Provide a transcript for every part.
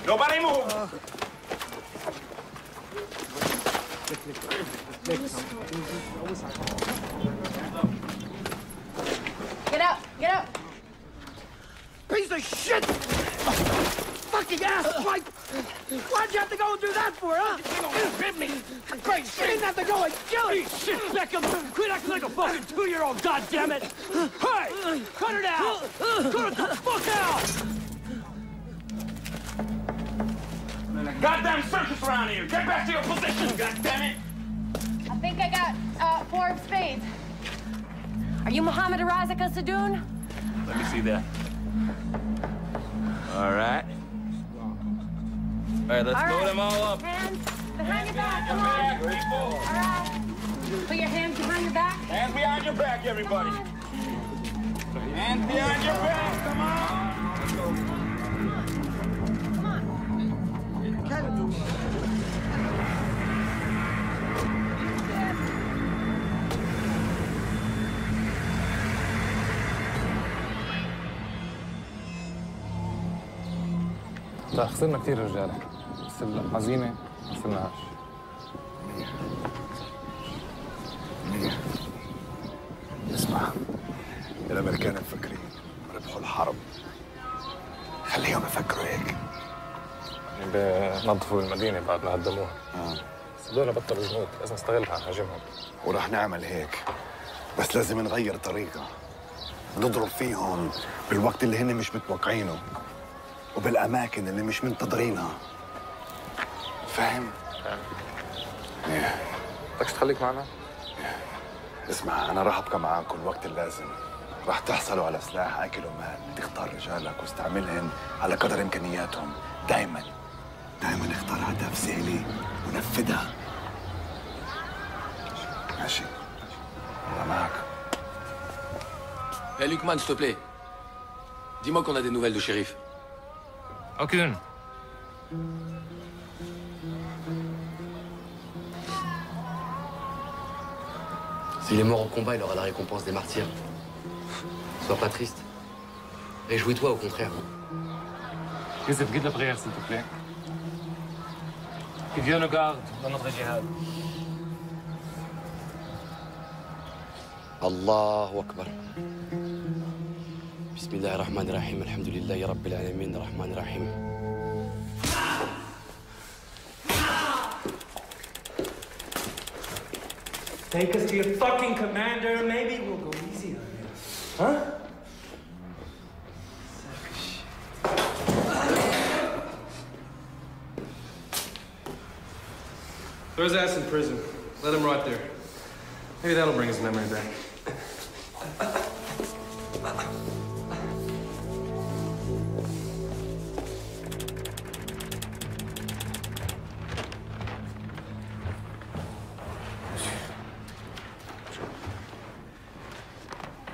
Nobody move! Get out! Get out! Piece of shit! Fucking ass! Why'd you have to go and do that for, huh? Hit me! Great You didn't have to go and kill him! shit, Beckham! Quit acting like a fucking 2-year-old, goddammit! Hey! Cut it out! Cut it the fuck out! Man, a goddamn circus around here! Get back to your position, goddammit! I think I got 4 of spades. Are you Mohammed Razaka Sadoun? Let me see that. All right. All right, let's load them all up. Hands behind your back, come on. people. All right. Put your hands behind your back. Hands behind your back, everybody. Hands behind your back, come on. لا خسرنا كثير رجاله بس العزيمه ما خسرناهاش. اسمع، الامريكان مفكرين ربحوا الحرب، خليهم يفكروا هيك. بنظفوا المدينه بعد ما هدموها. بس هذول بطلوا جنود، لازم نستغلها نهاجمهم. وراح نعمل هيك، بس لازم نغير طريقه، نضرب فيهم بالوقت اللي هن مش متوقعينه وبالاماكن اللي مش منتظرينها. فاهم؟ ايه. بدكش تخليك معنا؟ اسمع، انا راح ابقى معاكم الوقت اللازم. راح تحصلوا على سلاح اكل ومال، تختار رجالك واستعملهم على قدر امكانياتهم. دايما اختار هدف سهلي ونفذها. ماشي؟ الله معك. Hé, Luckman, s'il te plaît. Dis-moi qu'on a des nouvelles de shérif. Aucune. S'il est mort au combat, il aura la récompense des martyrs. Sois pas triste. Réjouis-toi, au contraire. Youssef, guide la prière, s'il te plaît. Que Dieu nous garde dans notre jihad. Allahu Akbar. Bismillahir Rahmanir Rahim. Alhamdulillahi Rabbil Alamin. Rahmanir Rahim. Take us to your fucking commander. Maybe we'll go easy on you. Huh? Throw his ass in prison. Let him rot there. Maybe that'll bring his memory back.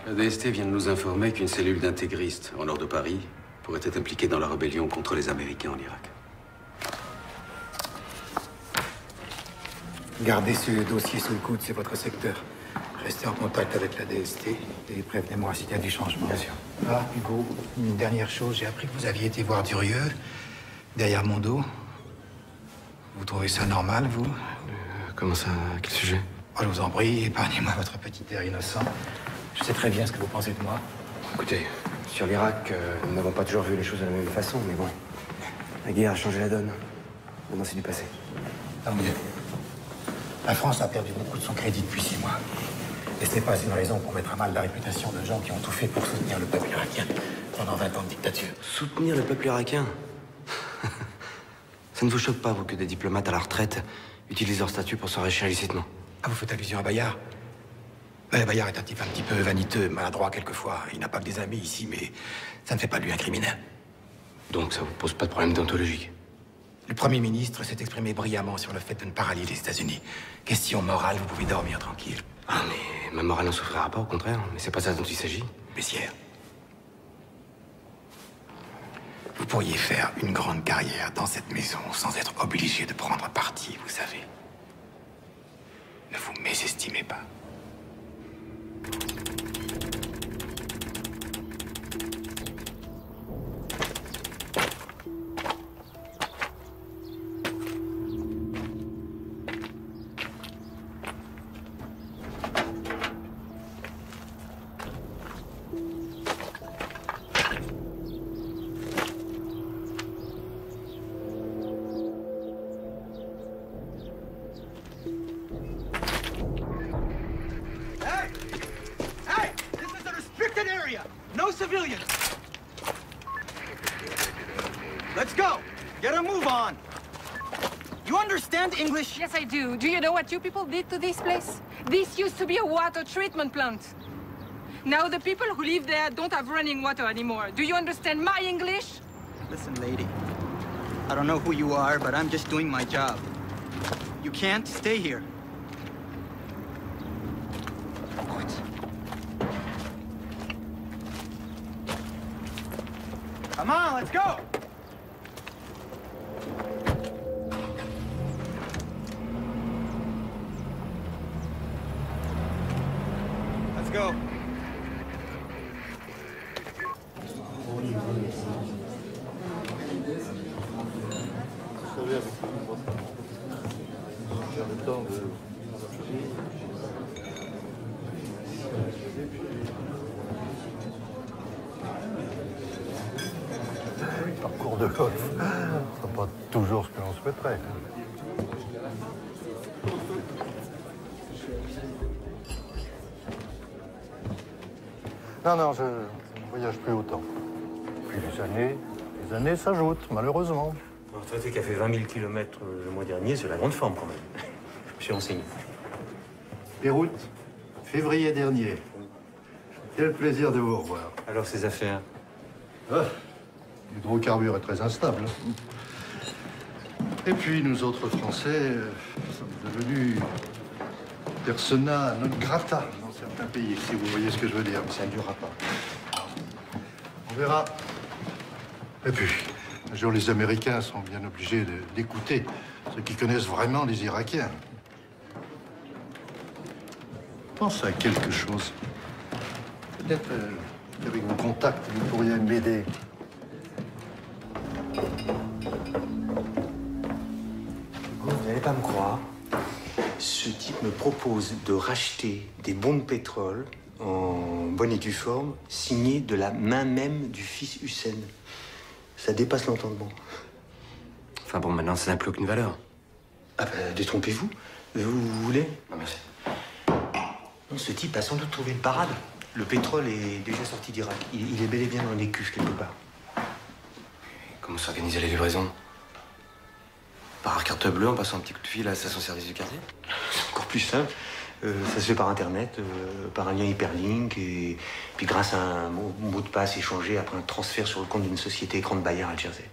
La DST vient de nous informer qu'une cellule d'intégristes en nord de Paris pourrait être impliquée dans la rébellion contre les Américains en Irak. Gardez ce dossier sous le coude, c'est votre secteur. Restez en contact avec la DST et prévenez-moi s'il y a du changement. Bien sûr. Ah, Hugo, une dernière chose, j'ai appris que vous aviez été voir Durieux, derrière mon dos. Vous trouvez ça normal, vous? Comment ça? À quel sujet? Oh, je vous en prie, épargnez-moi votre petit air innocent. Je sais très bien ce que vous pensez de moi. Écoutez, sur l'Irak, nous n'avons pas toujours vu les choses de la même façon, mais bon. La guerre a changé la donne. Maintenant, c'est du passé. Tant mieux. La France a perdu beaucoup de son crédit depuis 6 mois. Et ce n'est pas une raison pour mettre à mal la réputation de gens qui ont tout fait pour soutenir le peuple irakien pendant 20 ans de dictature. Soutenir le peuple irakien? Ça ne vous choque pas, vous, que des diplomates à la retraite utilisent leur statut pour s'enrichir illicitement? Ah, vous faites allusion à Bayard? Bayard est un type un petit peu vaniteux, maladroit quelquefois. Il n'a pas que des amis ici, mais ça ne fait pas de lui un criminel. Donc ça vous pose pas de problème déontologique? Le Premier ministre s'est exprimé brillamment sur le fait de ne pas rallier les États-Unis. Question morale, vous pouvez dormir tranquille. Ah, mais ma morale n'en souffrira pas, au contraire. Mais c'est pas ça dont il s'agit. Bessières, vous pourriez faire une grande carrière dans cette maison sans être obligé de prendre parti, vous savez. Ne vous mésestimez pas. fucking area! No civilians! Let's go! Get a move on! You understand English? Yes, I do. Do you know what you people did to this place? This used to be a water treatment plant. Now the people who live there don't have running water anymore. Do you understand my English? Listen, lady. I don't know who you are, but I'm just doing my job. You can't stay here. Come on, let's go! Let's go. Parcours de golf, c'est pas toujours ce que l'on souhaiterait. Non, je ne voyage plus autant. Puis les années s'ajoutent, malheureusement. Un retraité qui a fait 20 000 km le mois dernier, c'est la grande forme quand même. Je suis renseigné. Beyrouth, février dernier. Quel plaisir de vous revoir. Alors, ces affaires? L'hydrocarbure est très instable. Et puis, nous autres Français sommes devenus persona non grata dans certains pays, si vous voyez ce que je veux dire. Mais ça ne durera pas. On verra. Et puis, un jour, les Américains sont bien obligés d'écouter ceux qui connaissent vraiment les Irakiens. Pense à quelque chose. Peut-être qu'avec vos contacts, vous pourriez m'aider. Vous n'allez pas me croire. Ce type me propose de racheter des bons de pétrole en bonne et due forme, signés de la main même du fils Hussein. Ça dépasse l'entendement. Enfin bon, maintenant, ça n'a plus aucune valeur. Ah ben, détrompez-vous. Vous voulez? Non, merci. Non, ce type a sans doute trouvé une parade. Le pétrole est déjà sorti d'Irak. Il est bel et bien dans les cuves quelque part. Comment s'organiser les livraisons? Par carte bleue, en passant un petit coup de fil à la station-service du quartier? C'est encore plus simple. Ça se fait par Internet, par un lien hyperlink, et puis grâce à un mot de passe échangé après un transfert sur le compte d'une société écran de Bayard à Jersey.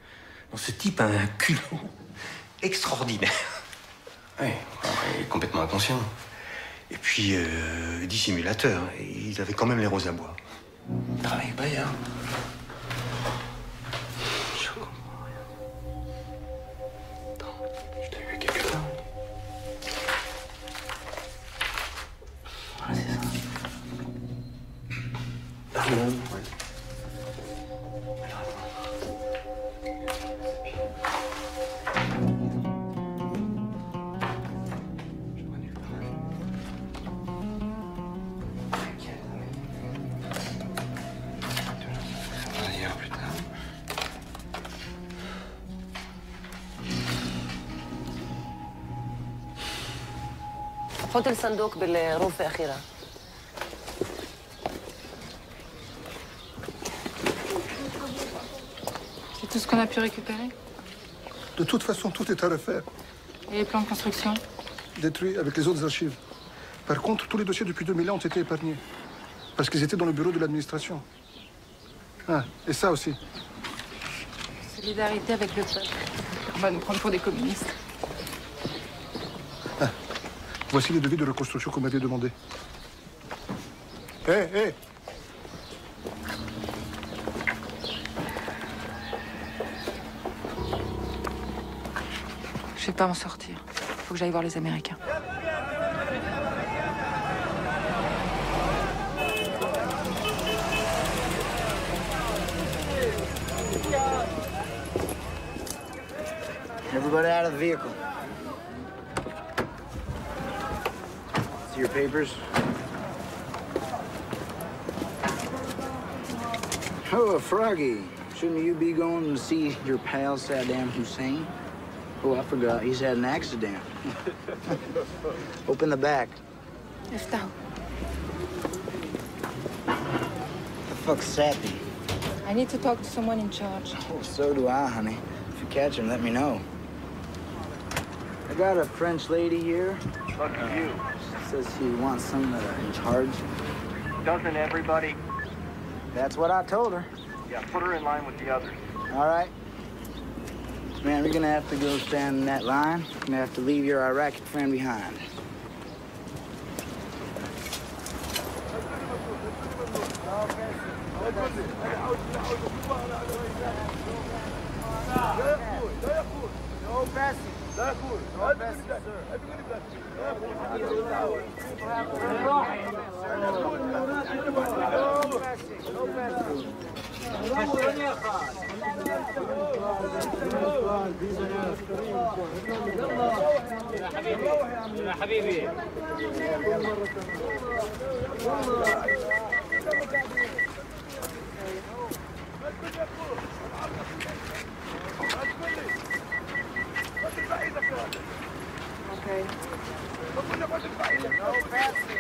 Non, ce type a un culot extraordinaire. Oui, il est complètement inconscient. Et puis, dissimulateur. Il avait quand même les roses à bois. Ah oui, Bayard. Je comprends rien. Attends, je t'ai vu quelque part. Ah, c'est ça. Ah, non. Ouais. حط الصندوق بالغرفة الأخيرة. C'est tout ce qu'on a pu récupérer? De toute façon, tout est à refaire. Et les plans de construction? Détruits avec les autres archives. Par contre, tous les dossiers depuis 2000 ans ont été épargnés. Parce qu'ils étaient dans le bureau de l'administration. Ah, et ça aussi. Solidarité avec le peuple. On va nous prendre pour des communistes. Ah, voici les devis de reconstruction qu'on m'avait demandé. Hé, hé! Je vais pas en sortir. Faut que j'aille voir les Américains. Everybody out of the vehicle. See your papers? Oh, Froggy. Shouldn't you be going to see your pal Saddam Hussein? Oh, I forgot. He's had an accident. Open the back. افتحوا. fuck's Sappy? I need to talk to someone in charge. Oh, so do I, honey. If you catch him, let me know. I got a French lady here. Lucky you. Says she wants someone in charge. Doesn't everybody? That's what I told her. Yeah, put her in line with the others. All right. Man, we're gonna have to go stand in that line. You're gonna have to leave your Iraqi friend behind. No passing. No passing, يا حبيبي Okay. No passing. No passing.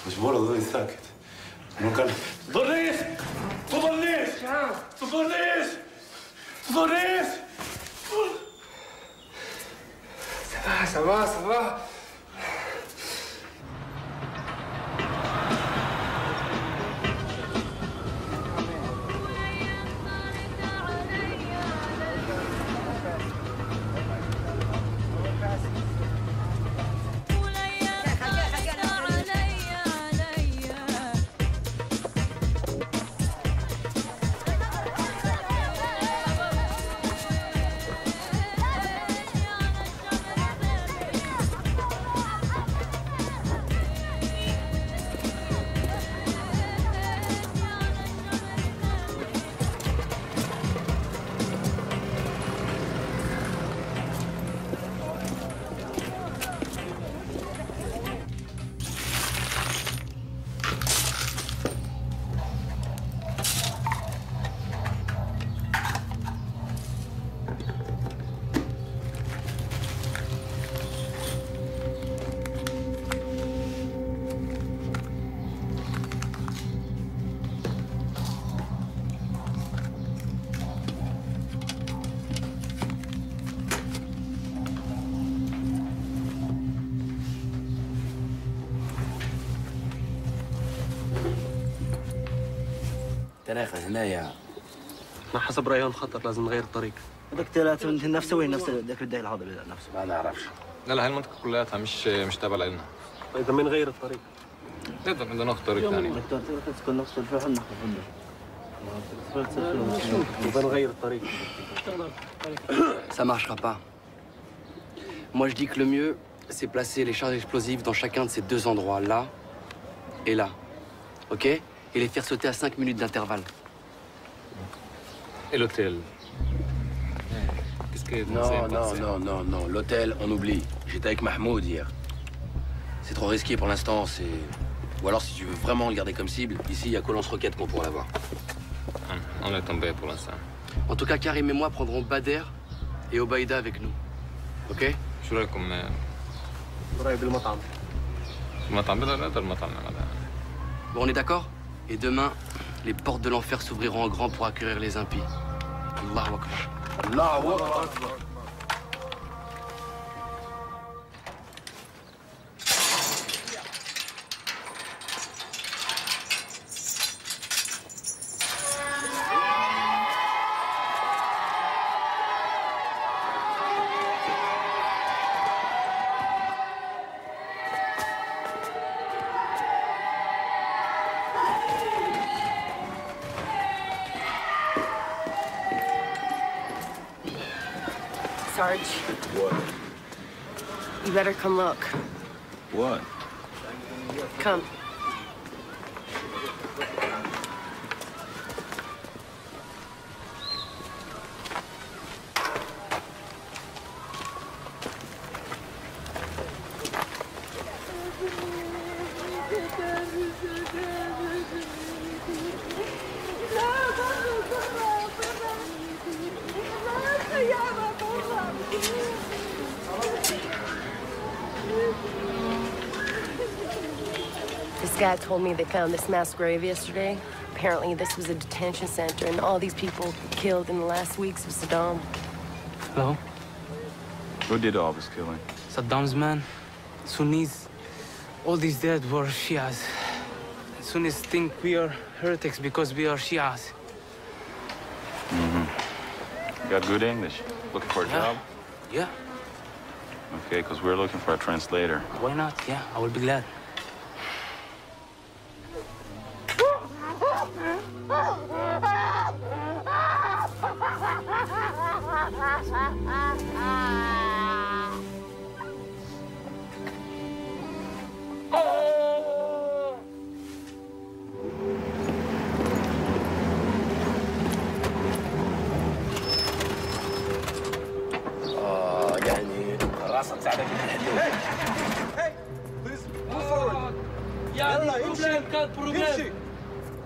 مجبور اضل ساكت. انه كان تضليش تضليش تضليش تضليش Ça va. تراخى هنايا. ما حسب رأيهم خطر، لازم نغير الطريق. بدك ثلاثة نفسه وين نفس بدك الداي الهضبة نفسه؟ ما نعرفش. لا هاي المنطقة كلها مش تابعة لنا. إذا بنغير الطريق. بدنا ناخذ طريق ثاني. دكتور تسكن نفس الفحم ناخذ بنغير الطريق. Ça marchera pas. Moi, je dis que le mieux, c'est placer les charges explosives dans chacun de ces deux endroits, là et là. OK? Et les faire sauter à 5 minutes d'intervalle. Et l'hôtel? Qu'est-ce que Non. L'hôtel, on oublie. J'étais avec Mahmoud hier. C'est trop risqué pour l'instant, c'est... Ou alors, si tu veux vraiment le garder comme cible, ici, il y a Colons Rocket qu'on pourra l'avoir. On est tombé pour l'instant. En tout cas, Karim et moi prendrons Bader et Obaïda avec nous. Ok? شو رايكم قريب المطعم. المطعم بدنا نقدر المطعم هذا. Bon, on est d'accord? Et demain, les portes de l'enfer s'ouvriront en grand pour accueillir les impies. Allahu Akbar. Allahu Akbar. Sarge. What? You better come look. What? Come. This guy told me they found this mass grave yesterday. Apparently, this was a detention center, and all these people killed in the last weeks of Saddam. Hello? Who did all this killing? Saddam's men, Sunnis. All these dead were Shias. Sunnis think we are heretics because we are Shias. You got good English? Looking for a job? Yeah. Okay, because we're looking for a translator. Why not? Yeah, I will be glad. يعني راسك ساعدك Hey! Hey! Please, move forward. يلا امشي. كان بروبليم.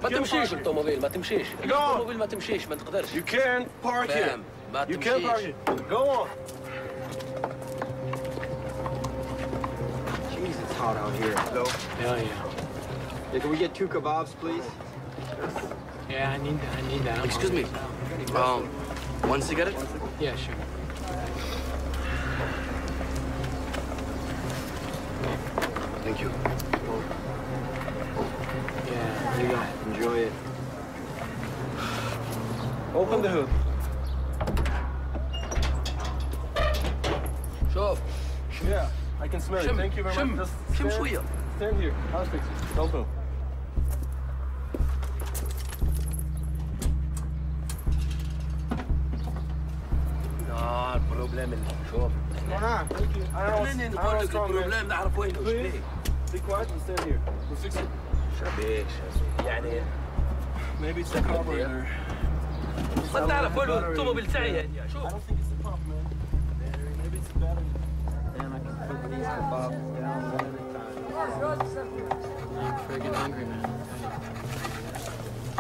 ما تمشيش الطوموبيل ما تمشيش. الطوموبيل ما تمشيش ما تقدرش. You can't park here. ما You can't park تمشيش. here. Go on. Jeez, it's hot out here. Hello? Yeah. Yeah, can we get 2 kebabs, please? Yeah, I need that. Excuse me. One cigarette? Yeah, sure. Thank you. Yeah, you got it. Enjoy it. Open the hood. شوف. Yeah, I can smell it. شم. Thank you very شم. much. شم Just شوية. stand here. I'll fix it. Don't move. البروبليم اللي شوف. احنا نقول لك البروبليم نعرف وينه ايش فيه. Be quiet and stand here. We'll fix it. شبيش يعني. Maybe it's the carburetor. ما تعرف وين الطوموبيل تاعي هذه شوف. I don't think it's the pump, man. Maybe it's the battery. Damn, I can put these kebabs down every time. I'm friggin' hungry, man.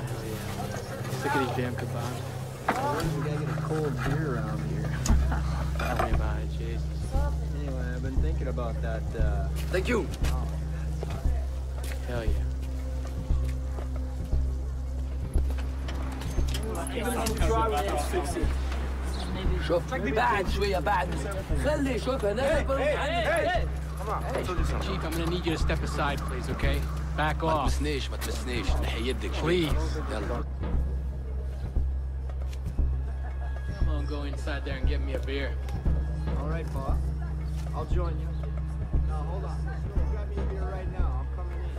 Hell yeah. Sick of these damn kebabs. We gotta get a cold beer around here. Tell me about it, Jesus. Anyway, I've been thinking about that, Thank you. Hell yeah. شوف بعد شوية بعد خلي شوف هناك. Chief, I'm gonna need you to step aside, please, okay? Back ما off. تمسنيش ما تمسنيش نحي يدك شوي. Please. يلا. Come on, go inside there and get me a beer. All right, boss. I'll join you. No, hold on. Grab me a beer right now. I'm coming in.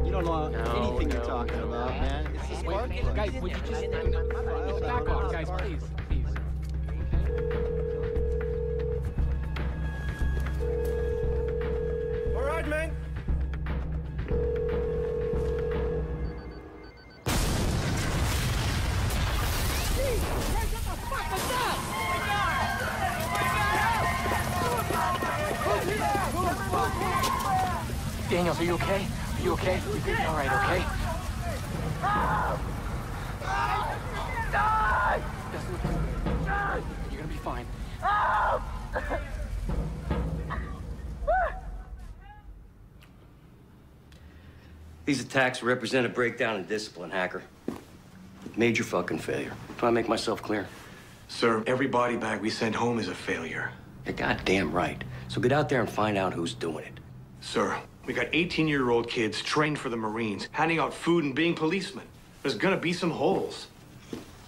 You don't know anything you're talking about, man. It's the spark plug. Guys, would you just back off, guys, please, please. All right, man. Daniels, are you okay? Are you okay? All right, okay? You're gonna be fine. These attacks represent a breakdown in discipline, Hacker. Major fucking failure. Do I make myself clear? Sir, every body bag we send home is a failure. You're goddamn right. So get out there and find out who's doing it. Sir, we got 18-year-old kids trained for the Marines, handing out food and being policemen. There's gonna be some holes.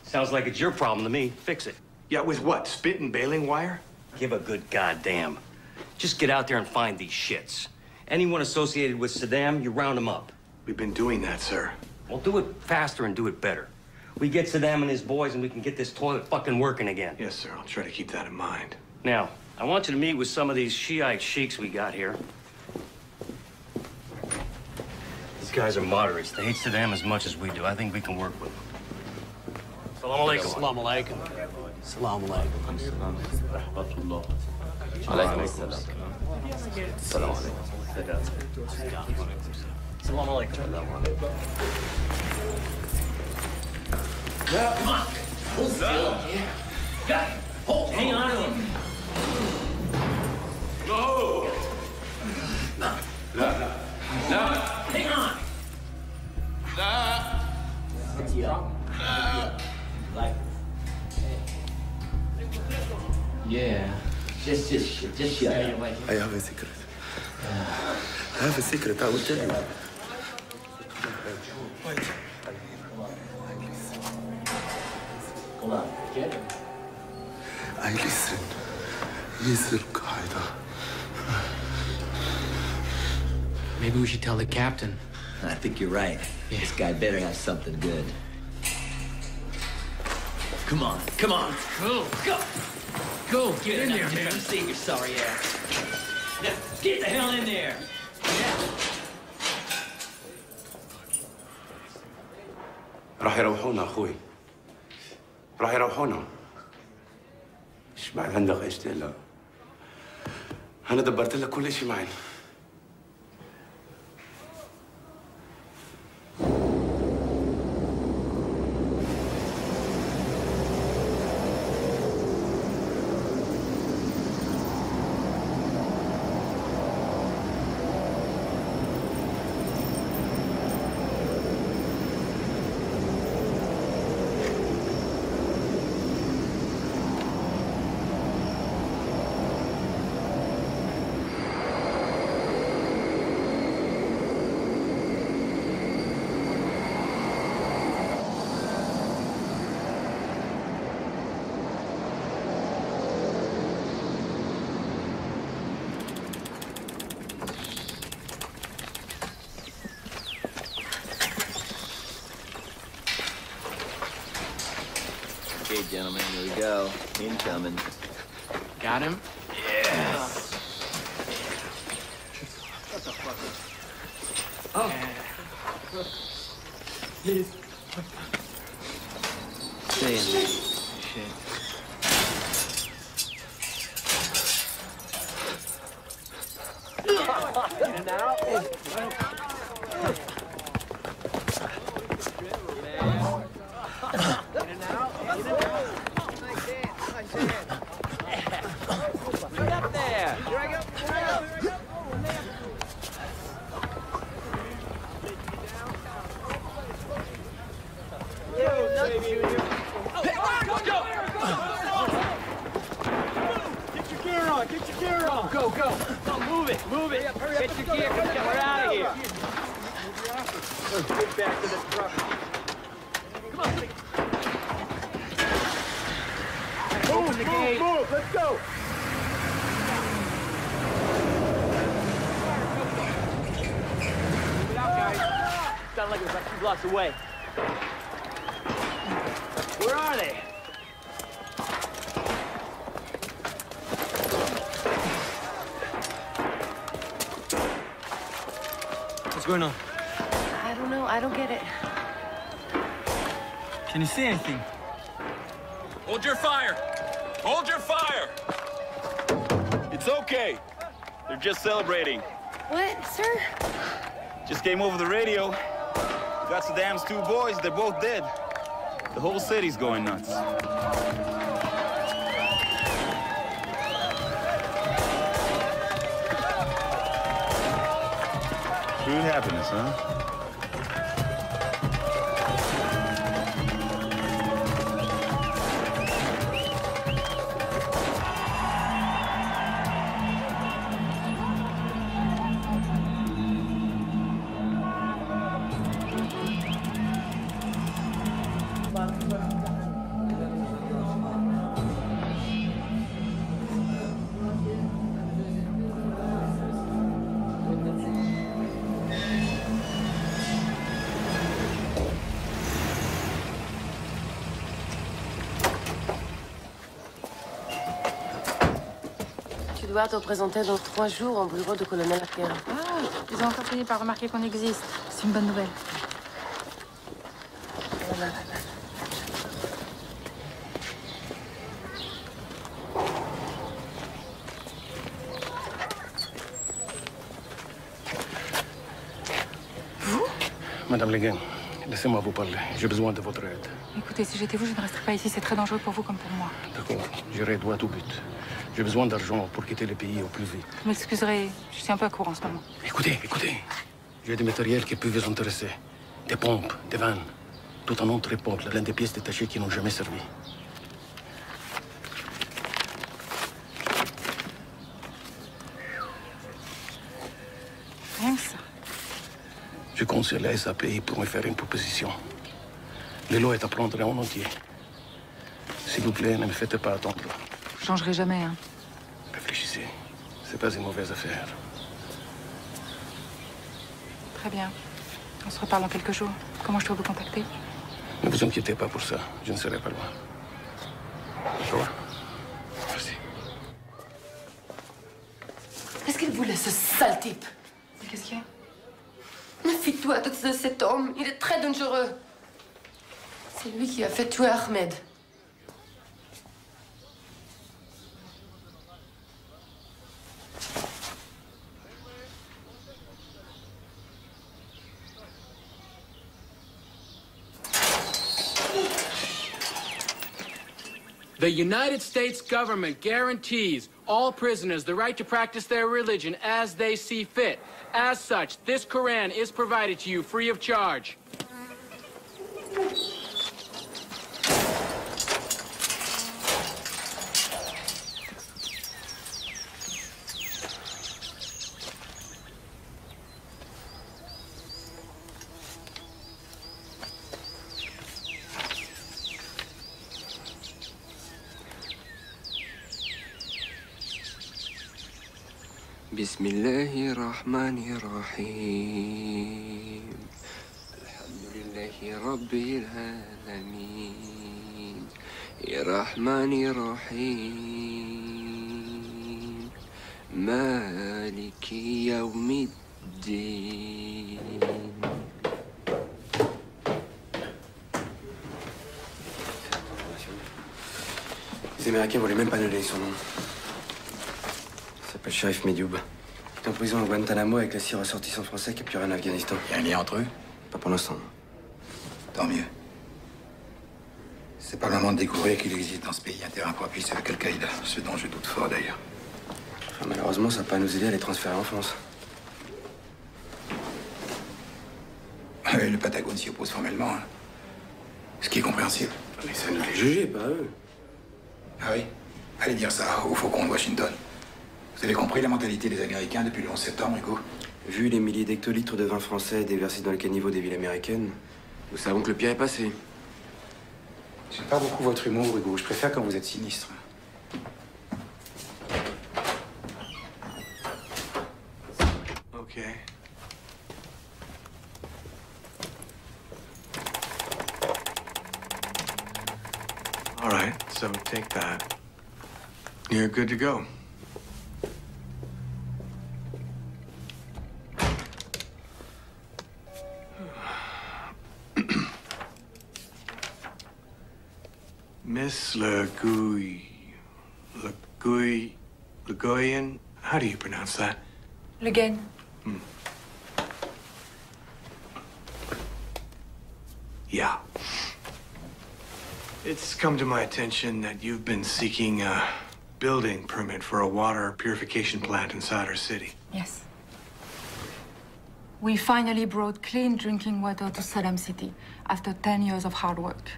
Sounds like it's your problem to me. Fix it. Yeah, with what? Spit and baling wire? Give a good goddamn. Just get out there and find these shits. Anyone associated with Saddam, you round them up. We've been doing that, sir. Well, do it faster and do it better. We get Saddam and his boys and we can get this toilet fucking working again. Yes, sir. I'll try to keep that in mind. Now, I want you to meet with some of these Shiite sheiks we got here. These guys are moderates. They hate Saddam as much as we do. I think we can work with them. Salam alaikum. Salam alaikum. Salam alaikum. Alaikum assalam. Salam alaikum. Salam alaikum. Come on. Hold still. Yeah. Got it. Hold. Hang on to him. No. No. No. No. Hang on. Like. Yeah. Just shut up. I have a secret. I have a secret. I will tell you. Wait. Hold on. Get it. I listen. He's Al-Qaeda. Maybe we should tell the captain. I think you're right. Yeah. This guy better have something good. Come on, come on. Go. Go. Go. Get in there, man. I'm seeing your sorry ass. Now, get the hell in there. راح يروحونا اخوي. راح يروحونا. ايش بعد عندك ايش تقلق؟ انا دبرت لك كل شيء معي. Okay, gentlemen, here we go. Incoming. Got him? Yes. What the fuck? Oh. Please. Stay in there. Shit. In and out. Right up there. Here I go. Get your gear on. Get your gear on. Go, go. Go, move it. Move it. Hurry up. Get your gear. We're out of here. Let's get back to the truck. Come on. Open the gate. Move. Let's go. Move it out, guys. Sounded like it was like 2 blocks away. Where are they? What's going on? I don't know. I don't get it. Can you see anything? Hold your fire! Hold your fire! It's okay. They're just celebrating. What, sir? Just came over the radio. Got Saddam's 2 boys, they're both dead. The whole city's going nuts. True happiness, huh? Tu dois te présenter dans 3 jours au bureau du colonel Arquero. Ah, ils ont encore fini par remarquer qu'on existe. C'est une bonne nouvelle. Voilà. Madame Leguin, laissez-moi vous parler. J'ai besoin de votre aide. Écoutez, si j'étais vous, je ne resterais pas ici. C'est très dangereux pour vous comme pour moi. D'accord, j'irai droit au but. J'ai besoin d'argent pour quitter le pays au plus vite. Vous m'excuserez, je suis un peu à court en ce moment. Écoutez. J'ai des matériels qui peuvent vous intéresser. Des pompes, des vannes. Tout un entrepôt plein de pièces détachées qui n'ont jamais servi. Rien que ça. Je compte sur la SAPI pour me faire une proposition. Le lot est à prendre en entier. S'il vous plaît, ne me faites pas attendre. Je changerai jamais, hein. Réfléchissez. C'est pas une mauvaise affaire. Très bien. On se reparle dans quelques jours. Comment je dois vous contacter? Ne vous inquiétez pas pour ça. Je ne serai pas loin. D'accord? Merci. Qu'est-ce qu'il voulait, ce sale type? Mais qu'est-ce qu'il y a? Méfie-toi de cet homme. Il est très dangereux. C'est lui qui a fait tuer Ahmed. The United States government guarantees all prisoners the right to practice their religion as they see fit. As such, this Quran is provided to you free of charge. بسم الله الرحمن الرحيم الحمد لله رب العالمين الرحمن الرحيم مالك يوم الدين. Les Américains voulaient même pas nous donner son nom. Il s'appelle Sharif Medioub. Il est en prison à Guantanamo avec les 6 ressortissants français qui capturés en Afghanistan. Il y a un lien entre eux? Pas pour l'instant. Tant mieux. C'est pas le moment de découvrir qu'il existe dans ce pays un terrain propice avec Al-Qaïda, ce dont je doute fort d'ailleurs. Enfin, malheureusement, ça va pas nous aider à les transférer en France. Le Patagone s'y oppose formellement, hein. Ce qui est compréhensible. Mais ça nous les juger, pas eux. Ah oui? Allez dire ça au faucon de Washington. Vous avez compris la mentalité des Américains depuis le 11 septembre, Hugo? Vu les milliers d'hectolitres de vin français déversés dans le caniveau des villes américaines, nous savons que le pire est passé. J'aime pas beaucoup votre humour, Hugo. Je préfère quand vous êtes sinistre. Okay. All right, so take that. You're good to go. Miss Legoyan, how do you pronounce that? Le Gain. Yeah. It's come to my attention that you've been seeking a building permit for a water purification plant inside our city. Yes. We finally brought clean drinking water to Saddam City after 10 years of hard work.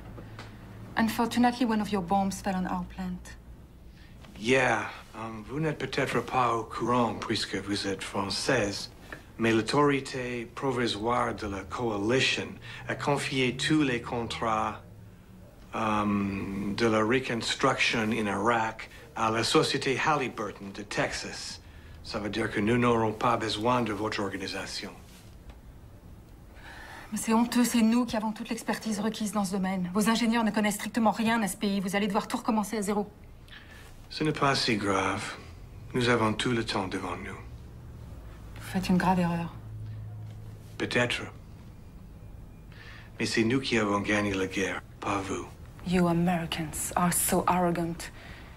Unfortunately, one of your bombs fell on our plant. Yeah, vous n'êtes peut-être pas au courant puisque vous êtes française, mais l'autorité provisoire de la coalition a confié tous les contrats de la reconstruction in Iraq à la société Halliburton de Texas. Ça veut dire que nous n'aurons pas besoin de votre organisation. Mais c'est honteux, c'est nous qui avons toute l'expertise requise dans ce domaine. Vos ingénieurs ne connaissent strictement rien à ce pays. Vous allez devoir tout recommencer à zéro. Ce n'est pas si grave. Nous avons tout le temps devant nous. Vous faites une grave erreur. Peut-être. Mais c'est nous qui avons gagné la guerre, pas vous. You Americans are so arrogant.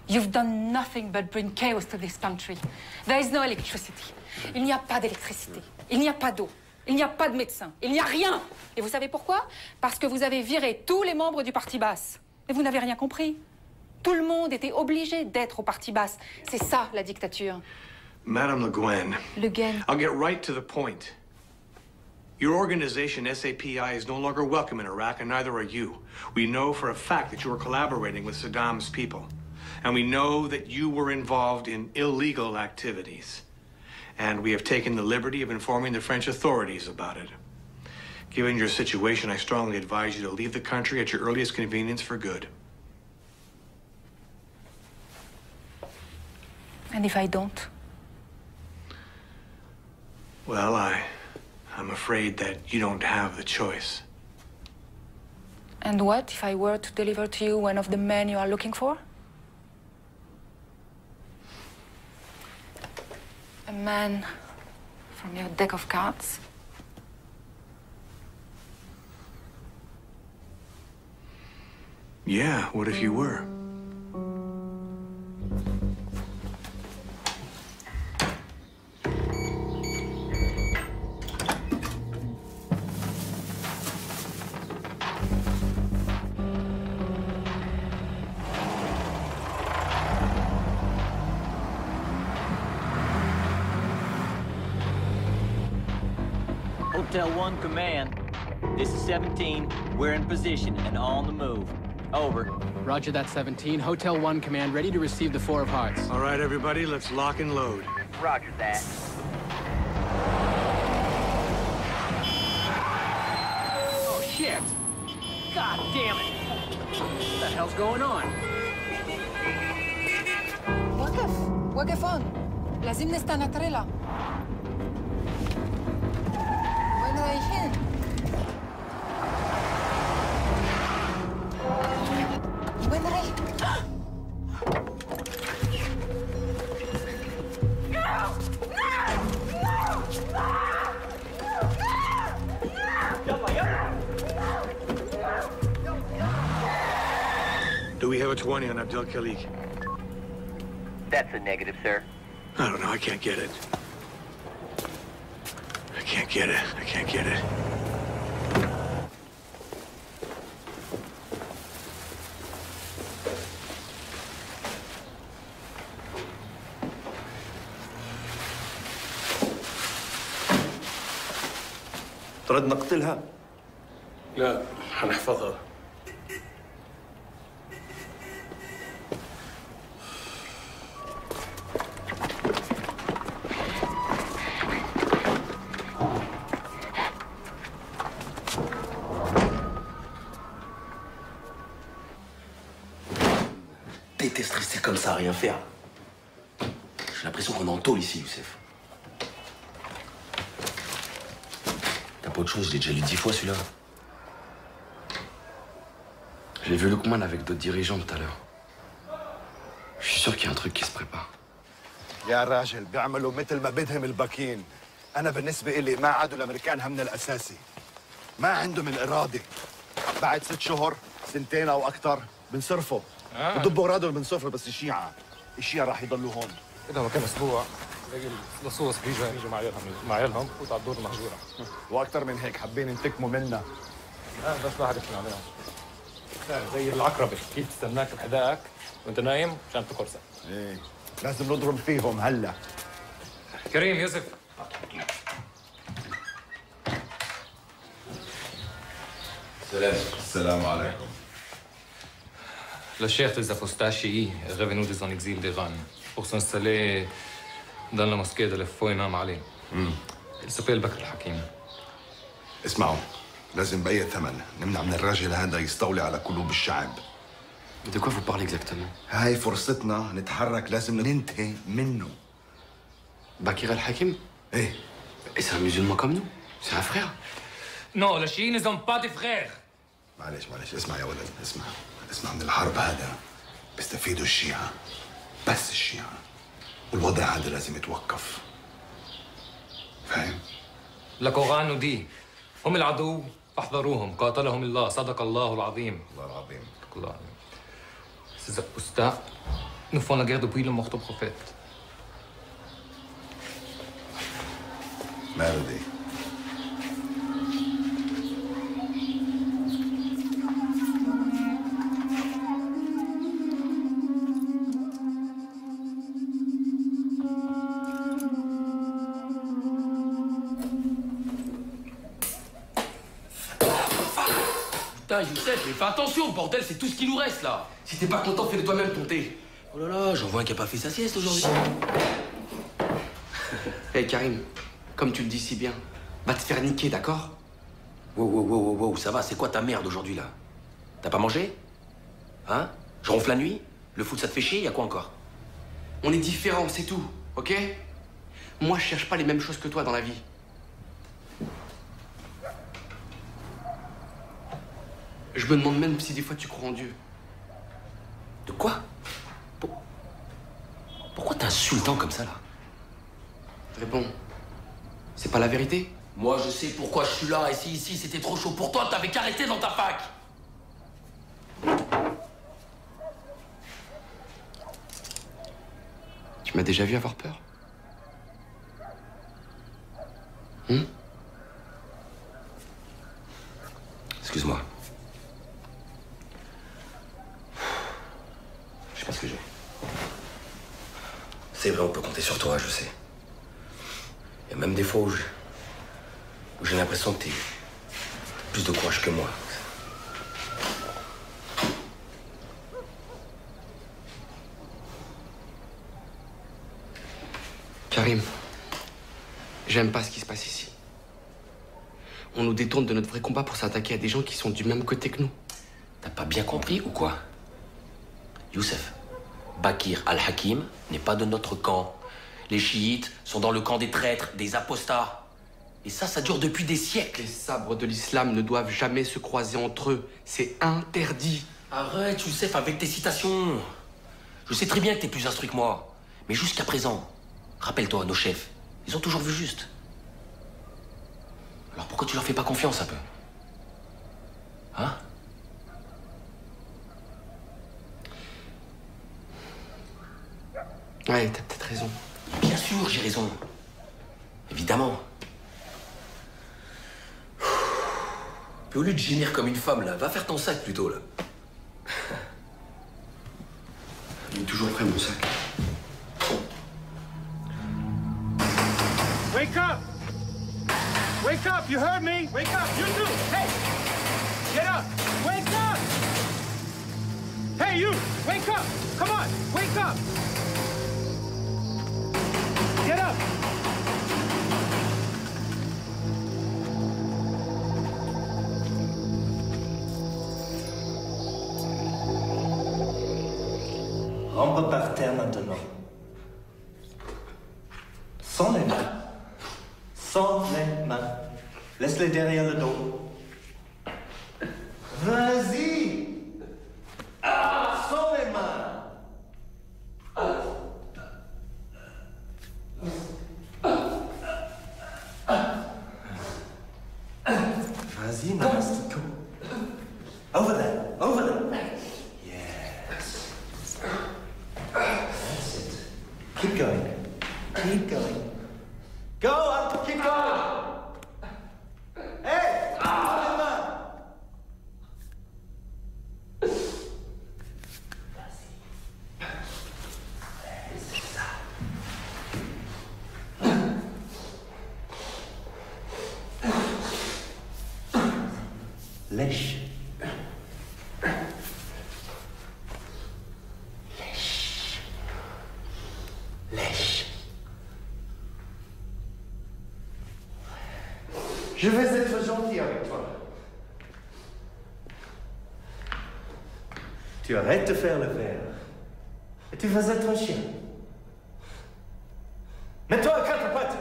You've done nothing but bring chaos to this country. There is no electricity. Il n'y a pas d'électricité. Il n'y a pas d'eau. Il n'y a pas de médecin. Il n'y a rien. Et vous savez pourquoi? Parce que vous avez viré tous les membres du Parti Basse. Et vous n'avez rien compris. Tout le monde était obligé d'être au Parti Basse. C'est ça, la dictature. Madame Le Guen. Le Guen. I'll get right to the point. Your organization, SAPI, is no longer welcome in Iraq, and neither are you. We know for a fact that you are collaborating with Saddam's people. And we know that you were involved in illegal activities. And we have taken the liberty of informing the French authorities about it. Given your situation, I strongly advise you to leave the country at your earliest convenience for good. And if I don't? Well, I'm afraid that you don't have the choice. And what if I were to deliver to you one of the men you are looking for? A man from your deck of cards? Yeah, what if you were? Hotel 1 Command. This is 17. We're in position and on the move. Over. Roger that, 17. Hotel 1 Command, ready to receive the Four of Hearts. All right, everybody, let's lock and load. Roger that. Oh, shit! God damn it! What the hell's going on? وقف هون. لازم نستنى تريلا. وين رايحين؟ وين رايحين؟ Do we have a 20 on Abdel Khalik? That's a negative, sir. I don't know, I can't get it. I can't get it. I can't get it. ترد نقتلها؟ لا، هنحفظها. Déteste rester comme ça à rien faire. J'ai l'impression qu'on est en tôle ici, Youssef. T'as pas autre chose, je l'ai déjà lu 10 fois celui-là. J'ai vu Lukman avec d'autres dirigeants tout à l'heure. Je suis sûr qu'il y a un truc qui se prépare. يا راجل بيعملوا مثل ما بدهم الباكين. أنا بالنسبة إلي ما عادوا الأمريكان همنا الأساسي. ما عندهم الإرادة. بعد 6 شهور 2 أو أكثر بنصرفوا. بضبوا أورادهم بنصرفوا بس الشيعة راح يضلوا هون. كده هو كام اسبوع باقي اللصوص بيجوا مع عيالهم بفوتوا على الدور المهجوره. واكثر من هيك حابين ينتقموا منا. بس واحد يحكي عليهم. زي العقربه كيف تستناك بحذائك وانت نايم مشان تقرصك. ايه لازم نضرب فيهم هلا. كريم يوسف. السلام عليكم. Le chef des apostachies est revenu de son exil d'Iran pour s'installer dans la mosquée de l'Efouina Mali. Il s'appelle Bakr al-Hakim. اسمعوا لازم بأي ثمن نمنع من الراجل هذا يستولي على قلوب الشعب. De quoi vous parlez exactement? هاي فرصتنا نتحرك، لازم ننتهي منه. Bakr al-Hakim? ايه. Et c'est un musulman comme nous? C'est un frère? Non, les chiites ne sont pas des frères. معلش اسمع يا ولد، اسمع من الحرب هذا بيستفيدوا الشيعة، بس الشيعة، والوضع هذا لازم يتوقف. فاهم؟ القرآن nous dit هم العدو فاحذروهم قاتلهم الله صدق الله العظيم. الله العظيم. الله العظيم. Ces apostats nous font la guerre depuis le mort du prophète. ماله دي؟ Putain, Youssef, mais fais attention, bordel, c'est tout ce qui nous reste là. Si t'es pas content, fais-le toi-même ton thé. Oh là là, j'en vois un qui a pas fait sa sieste aujourd'hui. Hey Karim, comme tu le dis si bien, va te faire niquer, d'accord? Wow, ça va, c'est quoi ta merde aujourd'hui là? T'as pas mangé? Hein? Je ronfle la nuit? Le foot ça te fait chier? Y'a quoi encore? On est différents, c'est tout, ok? Moi, je cherche pas les mêmes choses que toi dans la vie. Je me demande même si des fois tu crois en Dieu. De quoi? Pourquoi t'es insultant comme ça là? Réponds. C'est pas la vérité? Moi je sais pourquoi je suis là, et si ici c'était trop chaud pour toi, t'avais qu'à rester dans ta fac. Tu m'as déjà vu avoir peur? Excuse-moi. Je sais pas ce que j'ai. C'est vrai, on peut compter sur toi, je sais. Il y a même des fois où j'ai l'impression que t'as plus de courage que moi. Karim, j'aime pas ce qui se passe ici. On nous détourne de notre vrai combat pour s'attaquer à des gens qui sont du même côté que nous. T'as pas bien compris ou quoi? Youssef, Bakr al-Hakim n'est pas de notre camp. Les chiites sont dans le camp des traîtres, des apostats. Et ça dure depuis des siècles. Les sabres de l'islam ne doivent jamais se croiser entre eux. C'est interdit. Arrête, Youssef, avec tes citations. Je sais très bien que t'es plus instruit que moi. Mais jusqu'à présent, rappelle-toi, nos chefs, ils ont toujours vu juste. Alors pourquoi tu leur fais pas confiance un peu? Hein? Ouais, t'as peut-être raison. Bien sûr, j'ai raison. Évidemment. Puis au lieu de gémir comme une femme, là, va faire ton sac plutôt, là. Il est toujours prêt, mon sac. Wake up! Wake up! You heard me? Wake up! You too! Hey! Get up! Wake up! Hey, you! Wake up! Come on! Wake up! Get up! Rampe par terre maintenant. Sans les mains. Sans les mains. Laisse-les derrière le dos. Vas-y! Sans les mains. Vas-y, Namastico. Over there. Over there. Yes. That's it. Keep going. Keep going. Go on, keep going. Hey, lèche. Lèche. Je vais être gentil avec toi. Tu arrêtes de faire le verre. Et tu vas être un chien. Mets-toi à quatre pattes.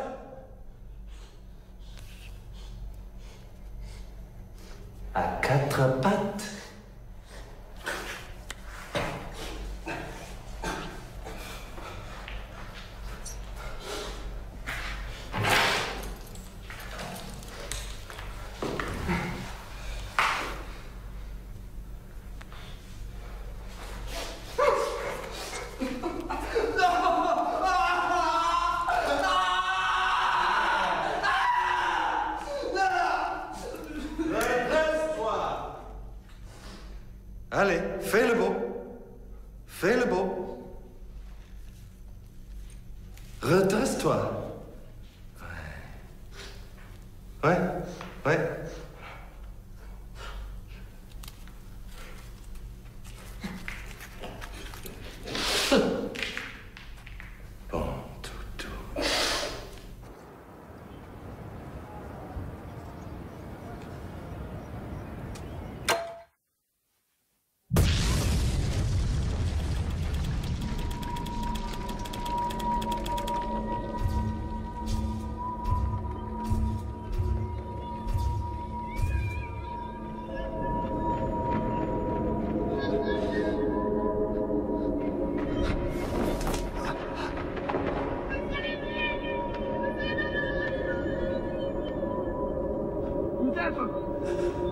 À quatre pattes. Allez, fais le beau. Fais le beau. Redresse-toi. Ouais, ouais. Bon, toutou.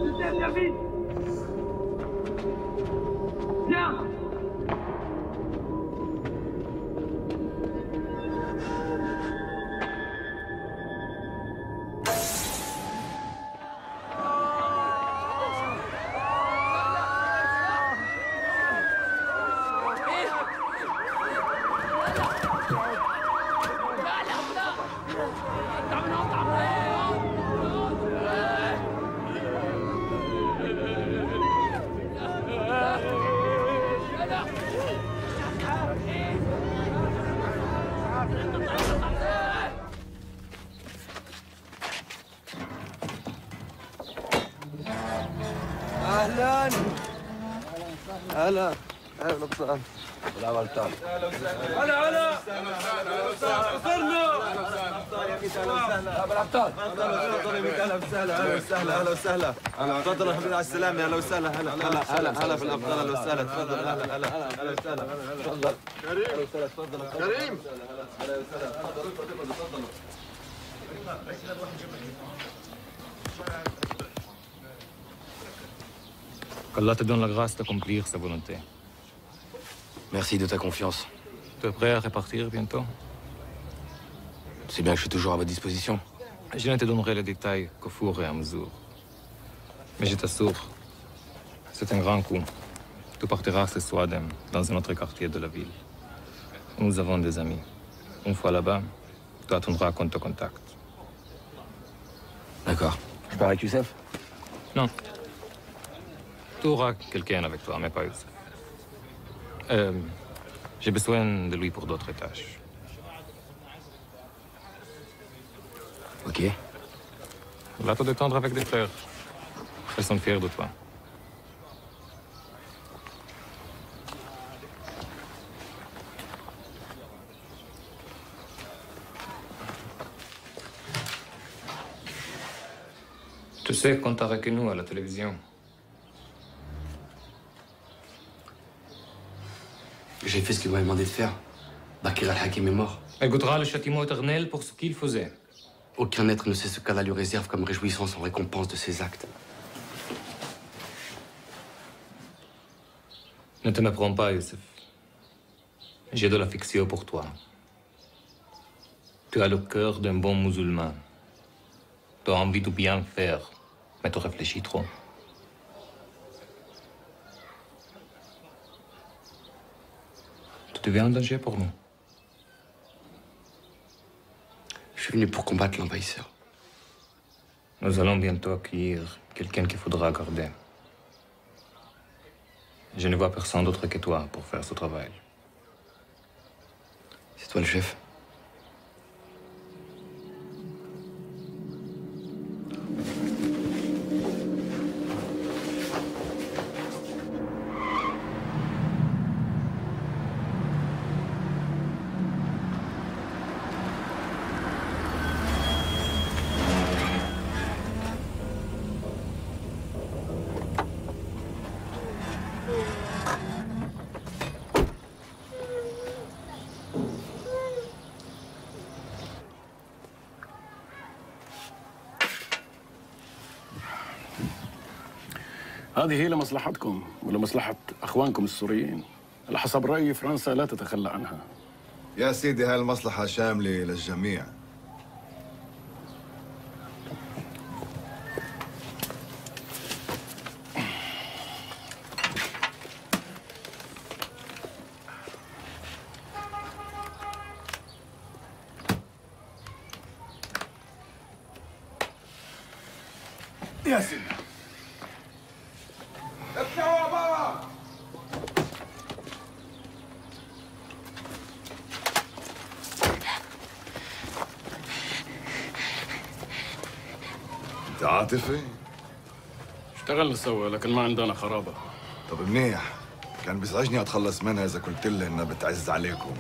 Youssef, viens vite! Viens! اهلا هلا اهلا وسهلا لا غلطان هلا هلا وصلنا بالابطال اهلا وسهلا اهلا وسهلا اهلا وسهلا تفضل الحمد لله على السلامه اهلا وسهلا هلا هلا هلا هلا بالابطال اهلا وسهلا تفضل هلا هلا اهلا وسهلا تفضل كريم تفضل كريم اهلا وسهلا تفضل تفضل Qu'Allah te donne la grâce d'accomplir sa volonté. Merci de ta confiance. Tu es prêt à repartir bientôt? C'est bien que je suis toujours à votre disposition. Je ne te donnerai les détails qu'au fur et à mesure. Mais je t'assure, c'est un grand coup. Tu partiras ce soir dans un autre quartier de la ville. Nous avons des amis. Une fois là-bas, tu attendras qu'on te contacte. D'accord. Je pars avec Youssef? Non. Tu auras quelqu'un avec toi, mais pas Youssef. J'ai besoin de lui pour d'autres tâches. Ok. Va te détendre avec des frères. Ils sont fiers de toi. Tu sais qu'on t'a reconnu à la télévision. J'ai fait ce qu'il m'avait demandé de faire. Bakir al-Hakim est mort. Elle goûtera le châtiment éternel pour ce qu'il faisait. Aucun être ne sait ce qu'Allah lui réserve comme réjouissance en récompense de ses actes. Ne te méprends pas, Youssef. J'ai de l'affection pour toi. Tu as le cœur d'un bon musulman. Tu as envie de bien faire, mais tu réfléchis trop. Tu deviens un danger pour nous. Je suis venu pour combattre l'envahisseur. Nous allons bientôt accueillir quelqu'un qu'il faudra garder. Je ne vois personne d'autre que toi pour faire ce travail. C'est toi le chef. هذه هي لمصلحتكم ولمصلحة أخوانكم السوريين. على حسب رأيي فرنسا لا تتخلى عنها. يا سيدي هاي المصلحة شاملة للجميع. يا سيدي افتحوا بابا. انت عاطفي؟ اشتغلنا سوا لكن ما عندنا خرابة. طب منيح، كان بيزعجني اتخلص منها اذا قلت لها انها بتعز عليكم.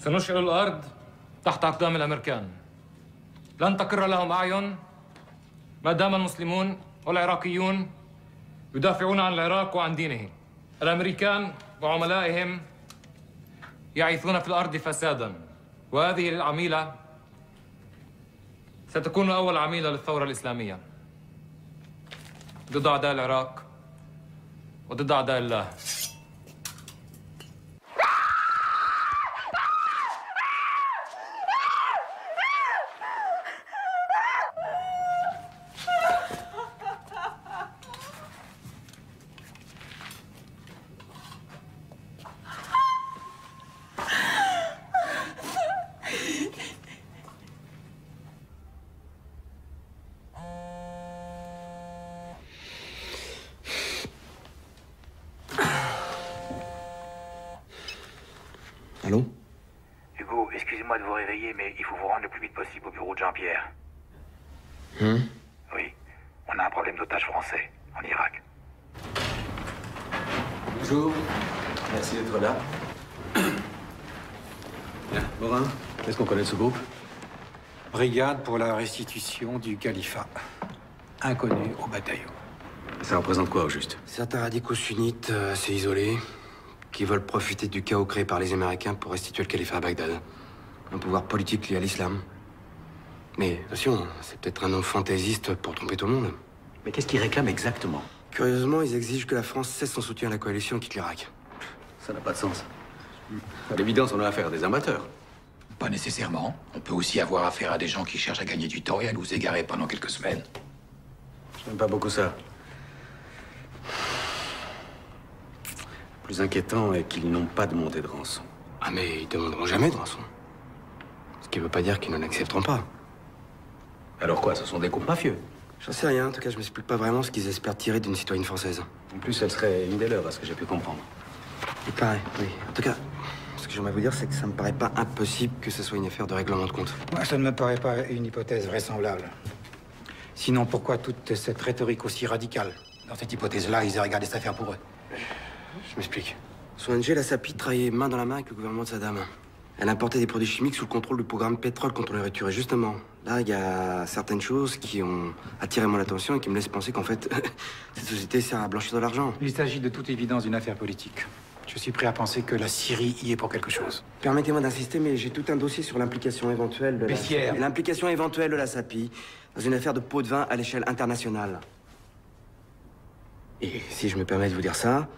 سنشعل الأرض تحت أقدام الأمريكان. لن تقر لهم أعين ما دام المسلمون والعراقيون يدافعون عن العراق وعن دينه. الأمريكان وعملائهم يعيثون في الأرض فسادا، وهذه العميلة ستكون أول عميلة للثورة الإسلامية ضد أعداء العراق وضد أعداء الله. Allô? Hugo, excusez-moi de vous réveiller, mais il faut vous rendre le plus vite possible au bureau de Jean-Pierre. Oui, on a un problème d'otages français en Irak. Bonjour. Merci d'être là. Bien. Morin, qu'est-ce qu'on connaît de ce groupe? Brigade pour la restitution du califat. Inconnu au bataillon. Ça représente quoi au juste? Certains radicaux sunnites assez isolés qui veulent profiter du chaos créé par les Américains pour restituer le califat à Bagdad. Un pouvoir politique lié à l'islam. Mais attention, c'est peut-être un nom fantaisiste pour tromper tout le monde. Mais qu'est-ce qu'ils réclament exactement? Curieusement, ils exigent que la France cesse son soutien à la coalition et quitte l'Irak. Ça n'a pas de sens. À l'évidence, on a affaire à des amateurs. Pas nécessairement. On peut aussi avoir affaire à des gens qui cherchent à gagner du temps et à nous égarer pendant quelques semaines. J'aime pas beaucoup ça. Le plus inquiétant est qu'ils n'ont pas demandé de rançon. Ah mais ils demanderont jamais de rançon. Ce qui veut pas dire qu'ils n'en accepteront pas. Alors quoi, ce sont des groupes mafieux? J'en sais rien, en tout cas je m'explique pas vraiment ce qu'ils espèrent tirer d'une citoyenne française. En plus, elle serait une des leurs, à ce que j'ai pu comprendre. Il paraît, oui. En tout cas, ce que j'aimerais vous dire, c'est que ça me paraît pas impossible que ce soit une affaire de règlement de compte. Moi, ça ne me paraît pas une hypothèse vraisemblable. Sinon, pourquoi toute cette rhétorique aussi radicale? Dans cette hypothèse-là, ils auraient gardé cette affaire pour eux. Je m'explique. Son ONG, la SAPI, travaillait main dans la main avec le gouvernement de Saddam. Elle importait des produits chimiques sous le contrôle du programme Pétrole contre les ruptures. Et justement, là, il y a certaines choses qui ont attiré mon attention et qui me laissent penser qu'en fait, cette société sert à blanchir de l'argent. Il s'agit de toute évidence d'une affaire politique. Je suis prêt à penser que la Syrie y est pour quelque chose. Permettez-moi d'insister, mais j'ai tout un dossier sur l'implication éventuelle de Bessières. l'implication éventuelle de la SAPI dans une affaire de pot de vin à l'échelle internationale. Et si je me permets de vous dire ça,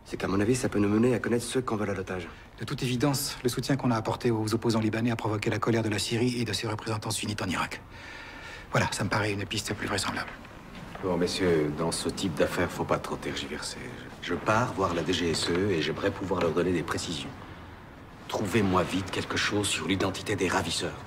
c'est qu'à mon avis, ça peut nous mener à connaître ceux qui en veulent à l'otage. De toute évidence, le soutien qu'on a apporté aux opposants libanais a provoqué la colère de la Syrie et de ses représentants sunnites en Irak. Voilà, ça me paraît une piste plus vraisemblable. Bon, messieurs, dans ce type d'affaires, faut pas trop tergiverser. Je pars voir la DGSE et j'aimerais pouvoir leur donner des précisions. Trouvez-moi vite quelque chose sur l'identité des ravisseurs.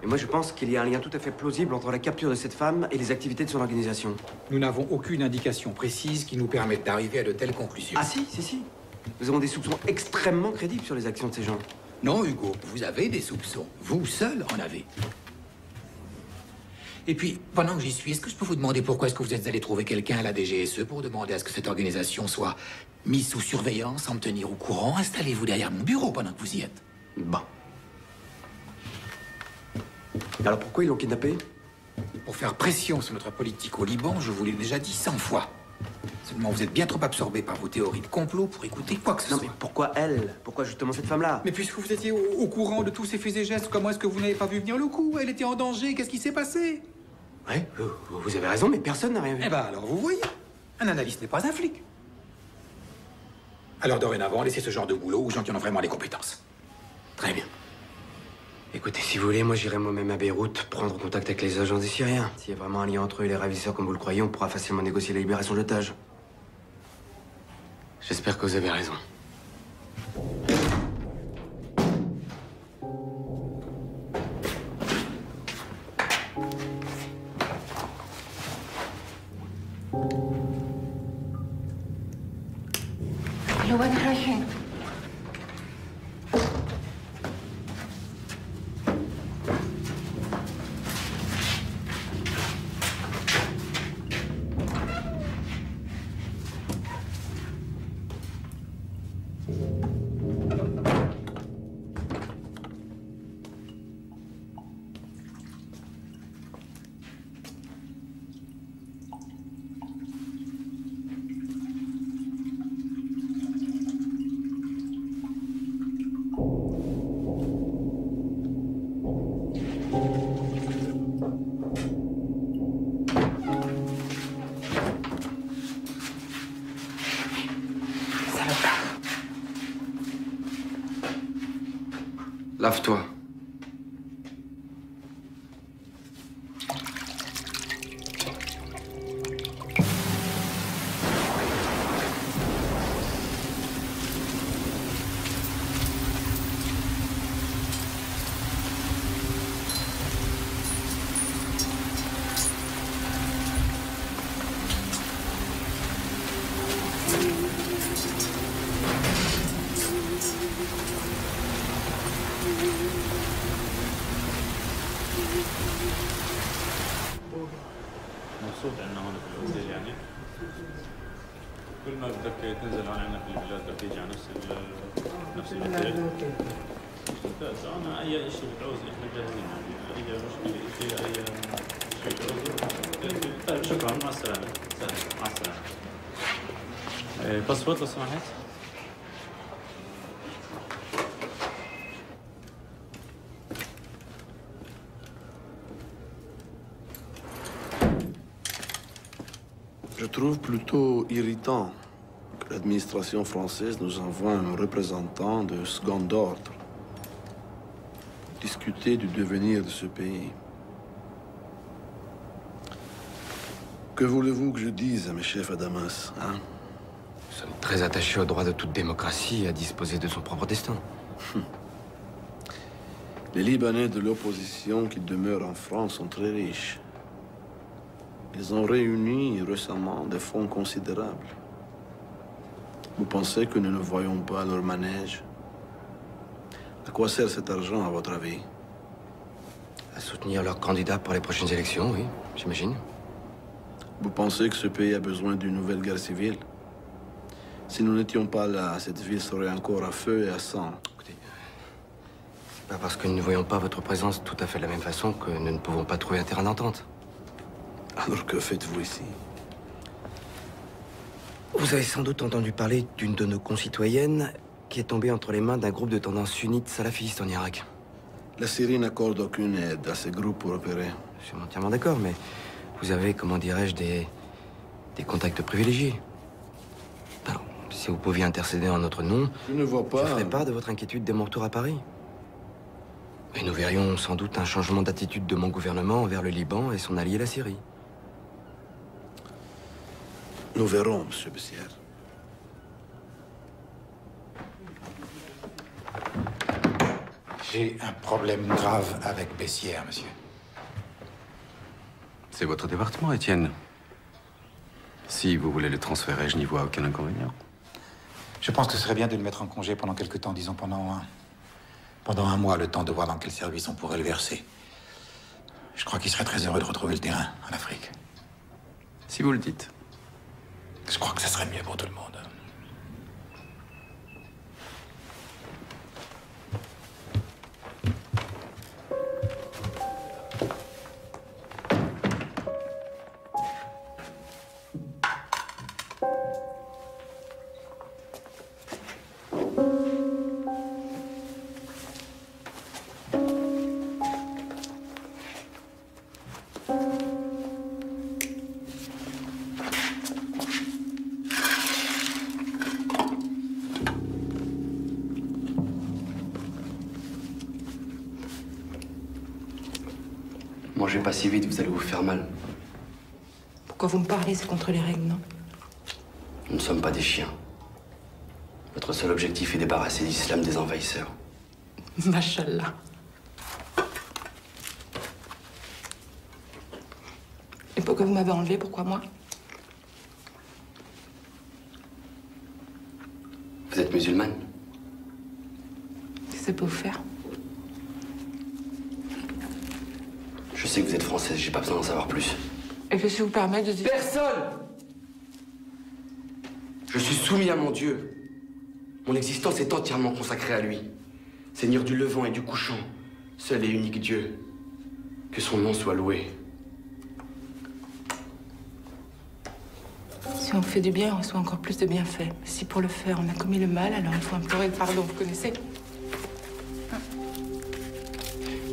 Et moi, je pense qu'il y a un lien tout à fait plausible entre la capture de cette femme et les activités de son organisation. Nous n'avons aucune indication précise qui nous permette d'arriver à de telles conclusions. Ah si. Nous avons des soupçons extrêmement crédibles sur les actions de ces gens. Non, Hugo, vous avez des soupçons. Vous seul en avez. Et puis, pendant que j'y suis, est-ce que je peux vous demander pourquoi est-ce que vous êtes allé trouver quelqu'un à la DGSE pour demander à ce que cette organisation soit mise sous surveillance, sans me tenir au courant? Installez-vous derrière mon bureau pendant que vous y êtes. Bon. Alors pourquoi ils l'ont kidnappé? Pour faire pression sur notre politique au Liban, je vous l'ai déjà dit 100 fois. Seulement, vous êtes bien trop absorbé par vos théories de complot pour écouter quoi que ce soit. Non, mais pourquoi elle? Pourquoi justement cette femme-là? Mais puisque vous étiez au courant de tous ces faits et gestes, comment est-ce que vous n'avez pas vu venir le coup? Elle était en danger, qu'est-ce qui s'est passé? Ouais, vous avez raison, mais personne n'a rien vu. Eh ben alors, vous voyez, un analyste n'est pas un flic. Alors dorénavant, laissez ce genre de boulot aux gens qui en ont vraiment les compétences. Très bien. Écoutez, si vous voulez, moi j'irai moi-même à Beyrouth prendre contact avec les agents des Syriens. S'il y a vraiment un lien entre eux et les ravisseurs comme vous le croyez, on pourra facilement négocier la libération d'otages. J'espère que vous avez raison. لوين رايحين؟ Lave-toi. مبسوط عندنا هون في الاوتيل يعني كل ما بدك تنزل هون عندنا في البلاد بدك تيجي على نفس الاوتيل ممتاز انا اي شيء بتعوز احنا جاهزين يعني اي مشكله شيء اي شيء بتعوزه طيب شكرا مع السلامه مع السلامه باسبور لو سمحت Je trouve plutôt irritant que l'administration française nous envoie un représentant de second ordre pour discuter du devenir de ce pays. Que voulez-vous que je dise à mes chefs à Damas, hein? Nous sommes très attachés au droit de toute démocratie à disposer de son propre destin. Les Libanais de l'opposition qui demeurent en France sont très riches. Ils ont réuni récemment des fonds considérables. Vous pensez que nous ne voyons pas leur manège? À quoi sert cet argent, à votre avis? À soutenir leurs candidats pour les prochaines élections, oui, j'imagine. Vous pensez que ce pays a besoin d'une nouvelle guerre civile? Si nous n'étions pas là, cette ville serait encore à feu et à sang. Écoutez, c'est pas parce que nous ne voyons pas votre présence tout à fait de la même façon que nous ne pouvons pas trouver un terrain d'entente. Alors que faites-vous ici? Vous avez sans doute entendu parler d'une de nos concitoyennes qui est tombée entre les mains d'un groupe de tendance sunnite salafiste en Irak. La Syrie n'accorde aucune aide à ces groupes pour opérer. Je suis entièrement d'accord, mais vous avez, comment dirais-je, des contacts privilégiés. Alors, si vous pouviez intercéder en notre nom, je ne vois pas. Je ferai part de votre inquiétude dès mon retour à Paris. Et nous verrions sans doute un changement d'attitude de mon gouvernement envers le Liban et son allié la Syrie. Nous verrons, Monsieur Bessières. J'ai un problème grave avec Bessières, monsieur. C'est votre département, Étienne. Si vous voulez le transférer, je n'y vois aucun inconvénient. Je pense que ce serait bien de le mettre en congé pendant quelque temps, disons pendant un mois, le temps de voir dans quel service on pourrait le verser. Je crois qu'il serait très heureux de retrouver le terrain en Afrique. Si vous le dites. Je crois que ce serait mieux pour tout le monde. Mangez pas si vite, vous allez vous faire mal. Pourquoi vous me parlez? C'est contre les règles, non? Nous ne sommes pas des chiens. Notre seul objectif est débarrasser l'islam des envahisseurs. Machallah. Et pourquoi vous m'avez enlevé? Pourquoi moi? Vous êtes musulmane? Qu'est-ce que ça peut vous faire? Je sais que vous êtes française, j'ai pas besoin d'en savoir plus. Et que si vous permettez de dire... Personne! Je suis soumis à mon Dieu. Mon existence est entièrement consacrée à lui. Seigneur du levant et du couchant, seul et unique Dieu. Que son nom soit loué. Si on fait du bien, on reçoit encore plus de bienfaits. Si pour le faire, on a commis le mal, alors il faut implorer le pardon, vous connaissez?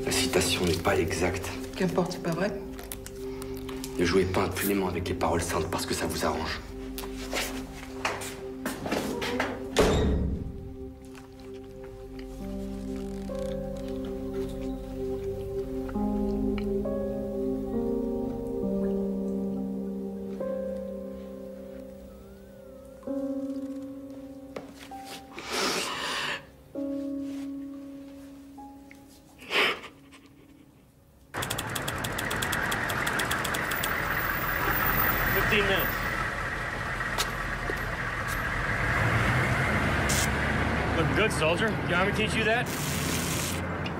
La citation n'est pas exacte. Qu'importe, c'est pas vrai? Ne jouez pas impunément avec les paroles saintes parce que ça vous arrange. Looking good, soldier. You want me to teach you that?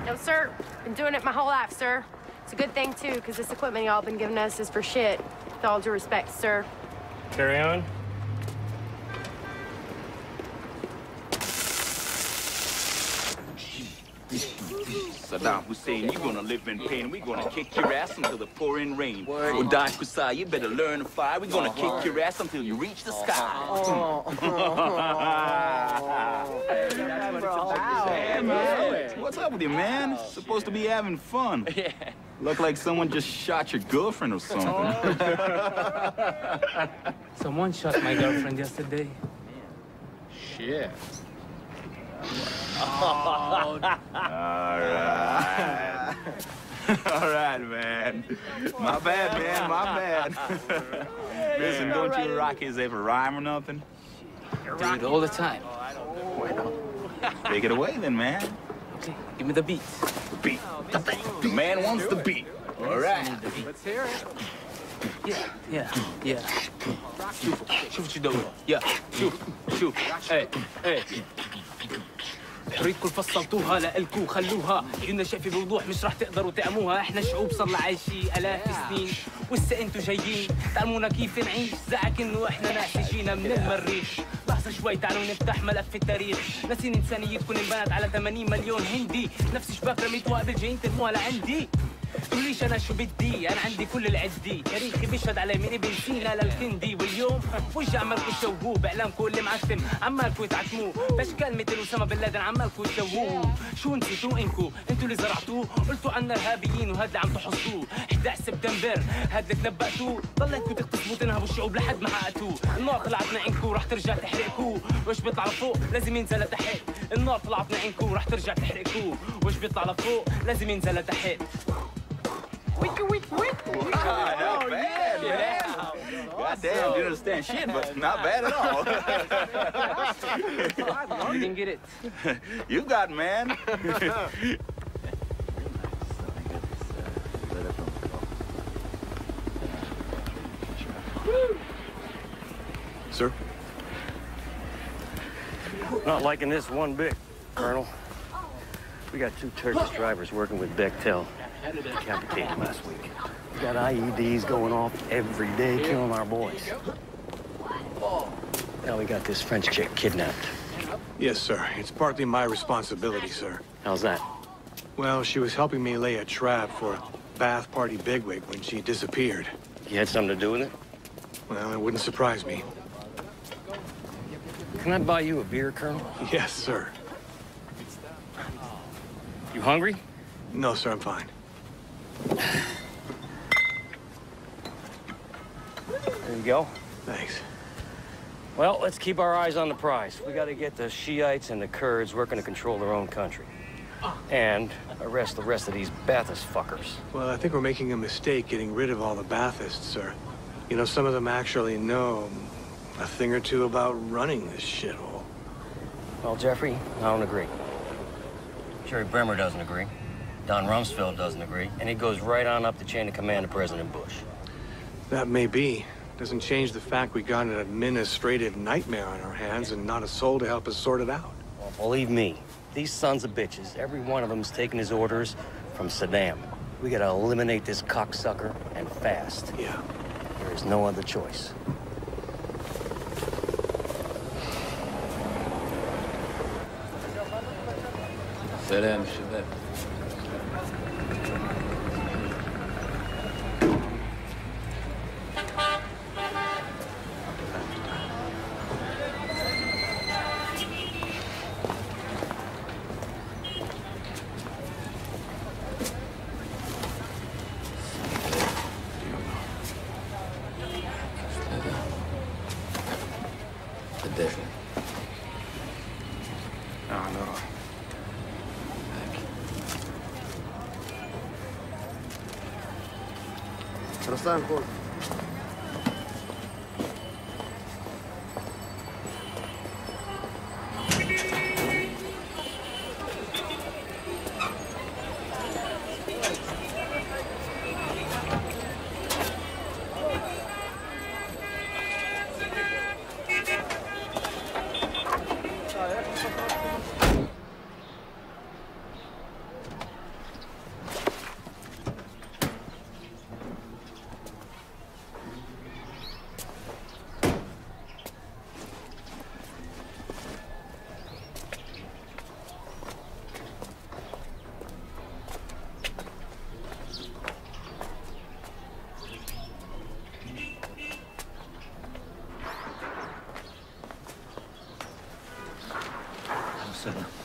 No, sir. Been doing it my whole life, sir. It's a good thing, too, because this equipment y'all been giving us is for shit. With all due respect, sir. Carry on. Saddam Hussein, you're gonna live in pain. We're gonna kick your ass until the pouring rain. Uday Kusai, you better learn to fly. We're gonna kick your ass until you reach the sky. Hey, man. What's up with you, man? Supposed to be having fun. Yeah. Look like someone just shot your girlfriend or something. Someone shot my girlfriend yesterday. Shit. All right. All right, man. My bad, man. My bad. Listen, don't you Rockies ever rhyme or nothing? Dude, all the time. Take it away then, man. Okay, give me the beat. The beat. The man wants the beat. All right. Let's hear it. Yeah. Shoot what you're doing. Yeah, shoot. Hey. حريتكم فصلتوها لإلكم خلوها، عيوننا شايفة بوضوح مش رح تقدروا تعموها. احنا شعوب صرنا عايشين آلاف السنين، وهسه انتوا جايين تعلمونا كيف نعيش. زعك انه احنا ناس جينا من المريخ. لحظة شوي تعالوا نفتح ملف التاريخ. ناسين انسانيتكم انبنت على 80 مليون هندي، نفس شباك رميتوها قبل جايين ترموها لعندي. قوليش انا شو بدي، انا عندي كل العدي، تاريخي بيشهد علي من ابن سينا للكندي. واليوم وجه عمالكوا تشوهوه باعلامكم اللي معتم، عمالكوا تعتموه باشكال مثل اسامه بن لادن، عمالكوا تشوهوه. شو نسيتوا انكم؟ انتوا اللي زرعتوه، قلتوا عنا ارهابيين وهذا اللي عم تحصوه. 11 سبتمبر هذا اللي تنبأتوه، ضليتكوا تغتصبوا تنهبوا الشعوب لحد ما حققتوه. النار طلعتنا عينكم رح ترجع تحرقكوه، وش بيطلع لفوق لازم ينزل لتحت. النار طلعتنا عينكم رح ترجع تحرقكوه، وش بيطلع لفوق لازم ينزل لتحت. Not bad, man. Goddamn, didn't understand shit, but not bad at all. You didn't get it. You got, man. Sir? Not liking this one bit, Colonel. We got 2 Turkish drivers working with Bechtel. Decapitated last week. We got IEDs going off every day, killing our boys. Now we got this French chick kidnapped. Yes, sir. It's partly my responsibility, sir. How's that? Well, she was helping me lay a trap for a Bath Party bigwig when she disappeared. You had something to do with it? Well, it wouldn't surprise me. Can I buy you a beer, Colonel? Yes, sir. You hungry? No, sir, I'm fine. There you go. Thanks. Well, let's keep our eyes on the prize. We got to get the Shiites and the Kurds working to control their own country. And arrest the rest of these Baathist fuckers. Well, I think we're making a mistake getting rid of all the Baathists, sir. You know, some of them actually know a thing or two about running this shithole. Well, Jeffrey, I don't agree. Jerry Bremer doesn't agree. Don Rumsfeld doesn't agree. And it goes right on up the chain of command to President Bush. That may be. Doesn't change the fact we got an administrative nightmare on our hands and not a soul to help us sort it out. Well, believe me, these sons of bitches, every one of them's taking his orders from Saddam. We gotta eliminate this cocksucker, and fast. Yeah. There is no other choice. سلام شباب. قديش؟ نروح. رسلان خذ.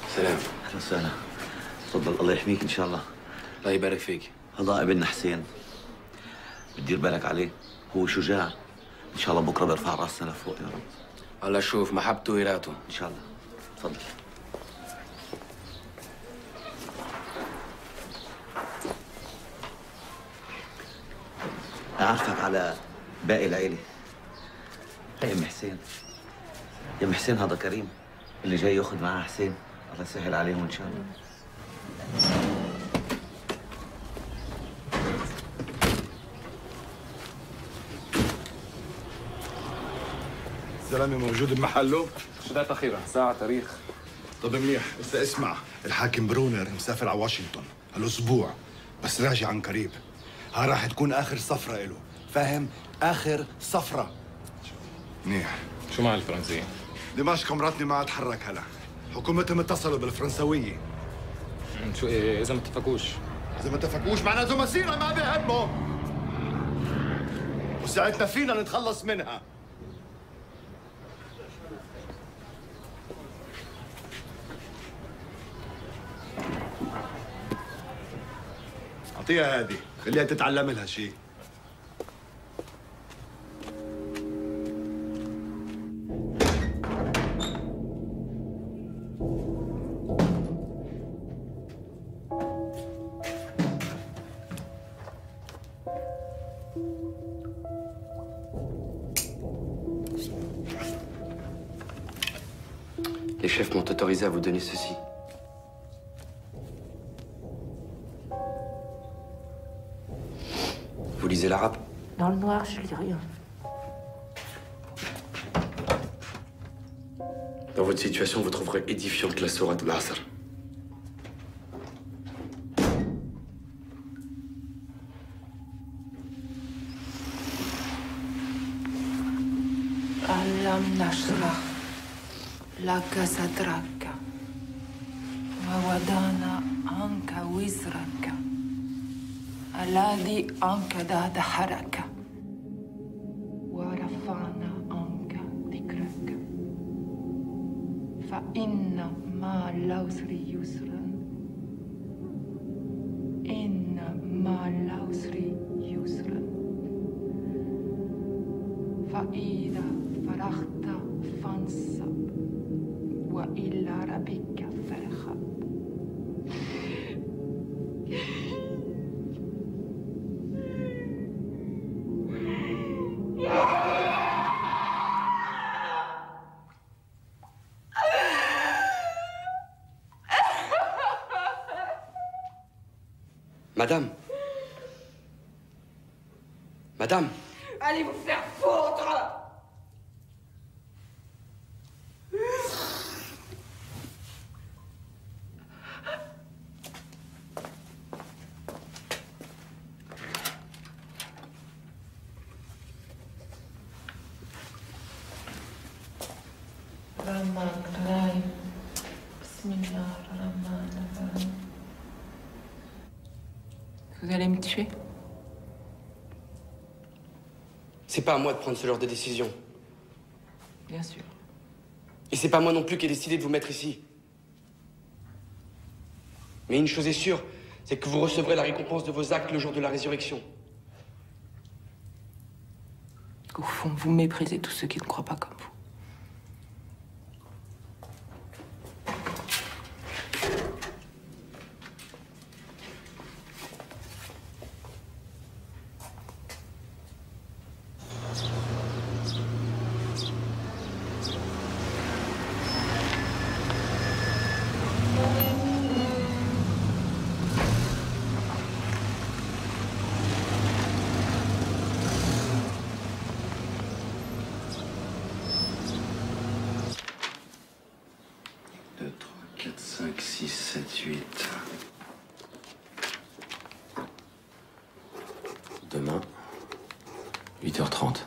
سلام. اهلا وسهلا. تفضل الله يحميك ان شاء الله. الله يبارك فيك. هذا ابننا حسين. بتدير بالك عليه، هو شجاع. ان شاء الله بكره بيرفع راسنا لفوق يا رب. الله شوف محبته ويراته. ان شاء الله. تفضل. أعرفك على باقي العيلة. يا ام حسين. يا ام حسين هذا كريم اللي جاي ياخذ معاه حسين، الله يسهل عليهم ان شاء الله. سلامي موجود بمحله؟ شدات أخيرة ساعة تاريخ. طب منيح، اسمع، الحاكم برونر مسافر على واشنطن هالاسبوع، بس راجع عن قريب. ها راح تكون اخر صفرة له، فاهم؟ اخر صفرة. منيح. شو مع الفرنسيين؟ دمشق مراتني ما اتحرك هلا، حكومتهم اتصلوا بالفرنسوية. شو اذا ما اتفقوش؟ اذا ما اتفقوش معناته مسيرة ما بيهمهم، وساعتنا فينا نتخلص منها. اعطيها هذه، خليها تتعلم لها شيء. Les chefs m'ont autorisé à vous donner ceci. Vous lisez l'arabe? Dans le noir, je lis rien. Dans votre situation, vous trouverez édifiante la sourate al-Asr. Alam nashrah laka sadraka wa wadana anka wizraka alladhi anqadha dhahraka wa rafa'na anka dhikraka fa inna ma'al usri yusran inna ma'al usri yusran fa idha فرغت فانصب وإلى ربك فارغب. Madame. Madame. Allez vous faire foutre! Vous allez me tuer? C'est pas à moi de prendre ce genre de décision. Bien sûr. Et c'est pas moi non plus qui ai décidé de vous mettre ici. Mais une chose est sûre, c'est que vous recevrez la récompense de vos actes le jour de la résurrection. Au fond, vous méprisez tous ceux qui ne croient pas comme vous. Demain, 8h30.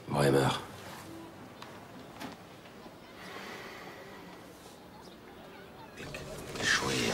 Bremer. شوية.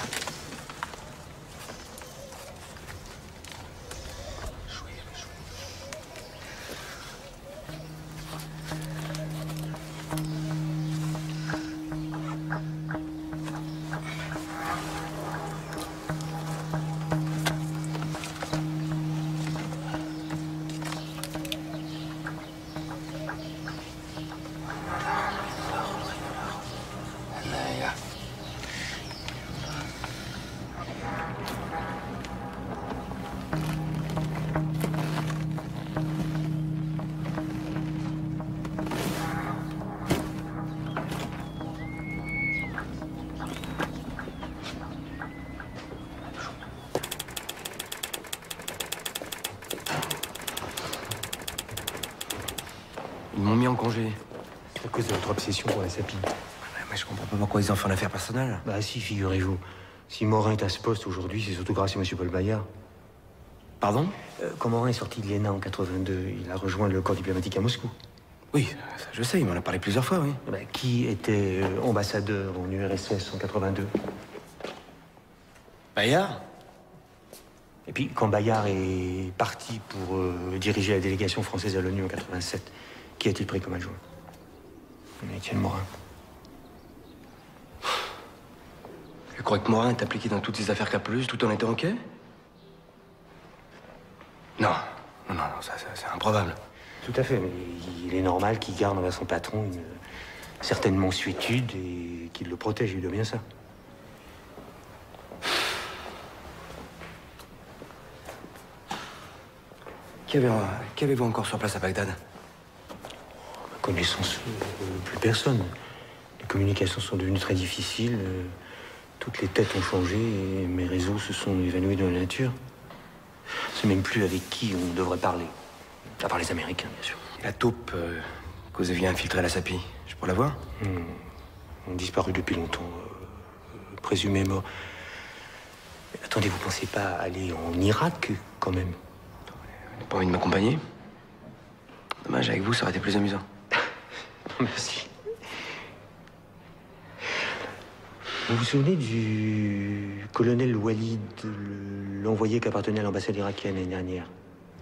Ils m'ont mis en congé. C'est à cause de votre obsession pour la sapine. Mais je comprends pas pourquoi ils en font une affaire personnelle. Bah si, figurez-vous. Si Morin est à ce poste aujourd'hui, c'est surtout grâce à M. Paul Bayard. Pardon? Quand Morin est sorti de l'ENA en 82, il a rejoint le corps diplomatique à Moscou. Oui, ça je sais, il m'en a parlé plusieurs fois, oui. Bah, qui était ambassadeur en URSS en 82? Bayard? Et puis, quand Bayard est parti pour diriger la délégation française à l'ONU en 87, qui a-t-il pris comme adjoint? Étienne Morin. Je crois que Morin est impliqué dans toutes ces affaires capeleuses tout en étant OK? Non, ça c'est improbable. Tout à fait, mais il est normal qu'il garde envers son patron une certaine mansuétude et qu'il le protège, il doit bien ça. Qu'avez-vous encore sur place à Bagdad? À ma connaissance, plus personne. Les communications sont devenues très difficiles. Toutes les têtes ont changé et mes réseaux se sont évanouis dans la nature. C'est même plus avec qui on devrait parler. À part les Américains, bien sûr. Et la taupe que vous aviez infiltrée à la SAPI, je pourrais la voir? On a disparu depuis longtemps. Présumé mort. Mais attendez, vous pensez pas aller en Irak, quand même? Vous n'avez pas envie de m'accompagner? Dommage, avec vous, ça aurait été plus amusant. Merci. Vous vous souvenez du colonel Walid, l'envoyé qui appartenait à l'ambassade irakienne l'année dernière?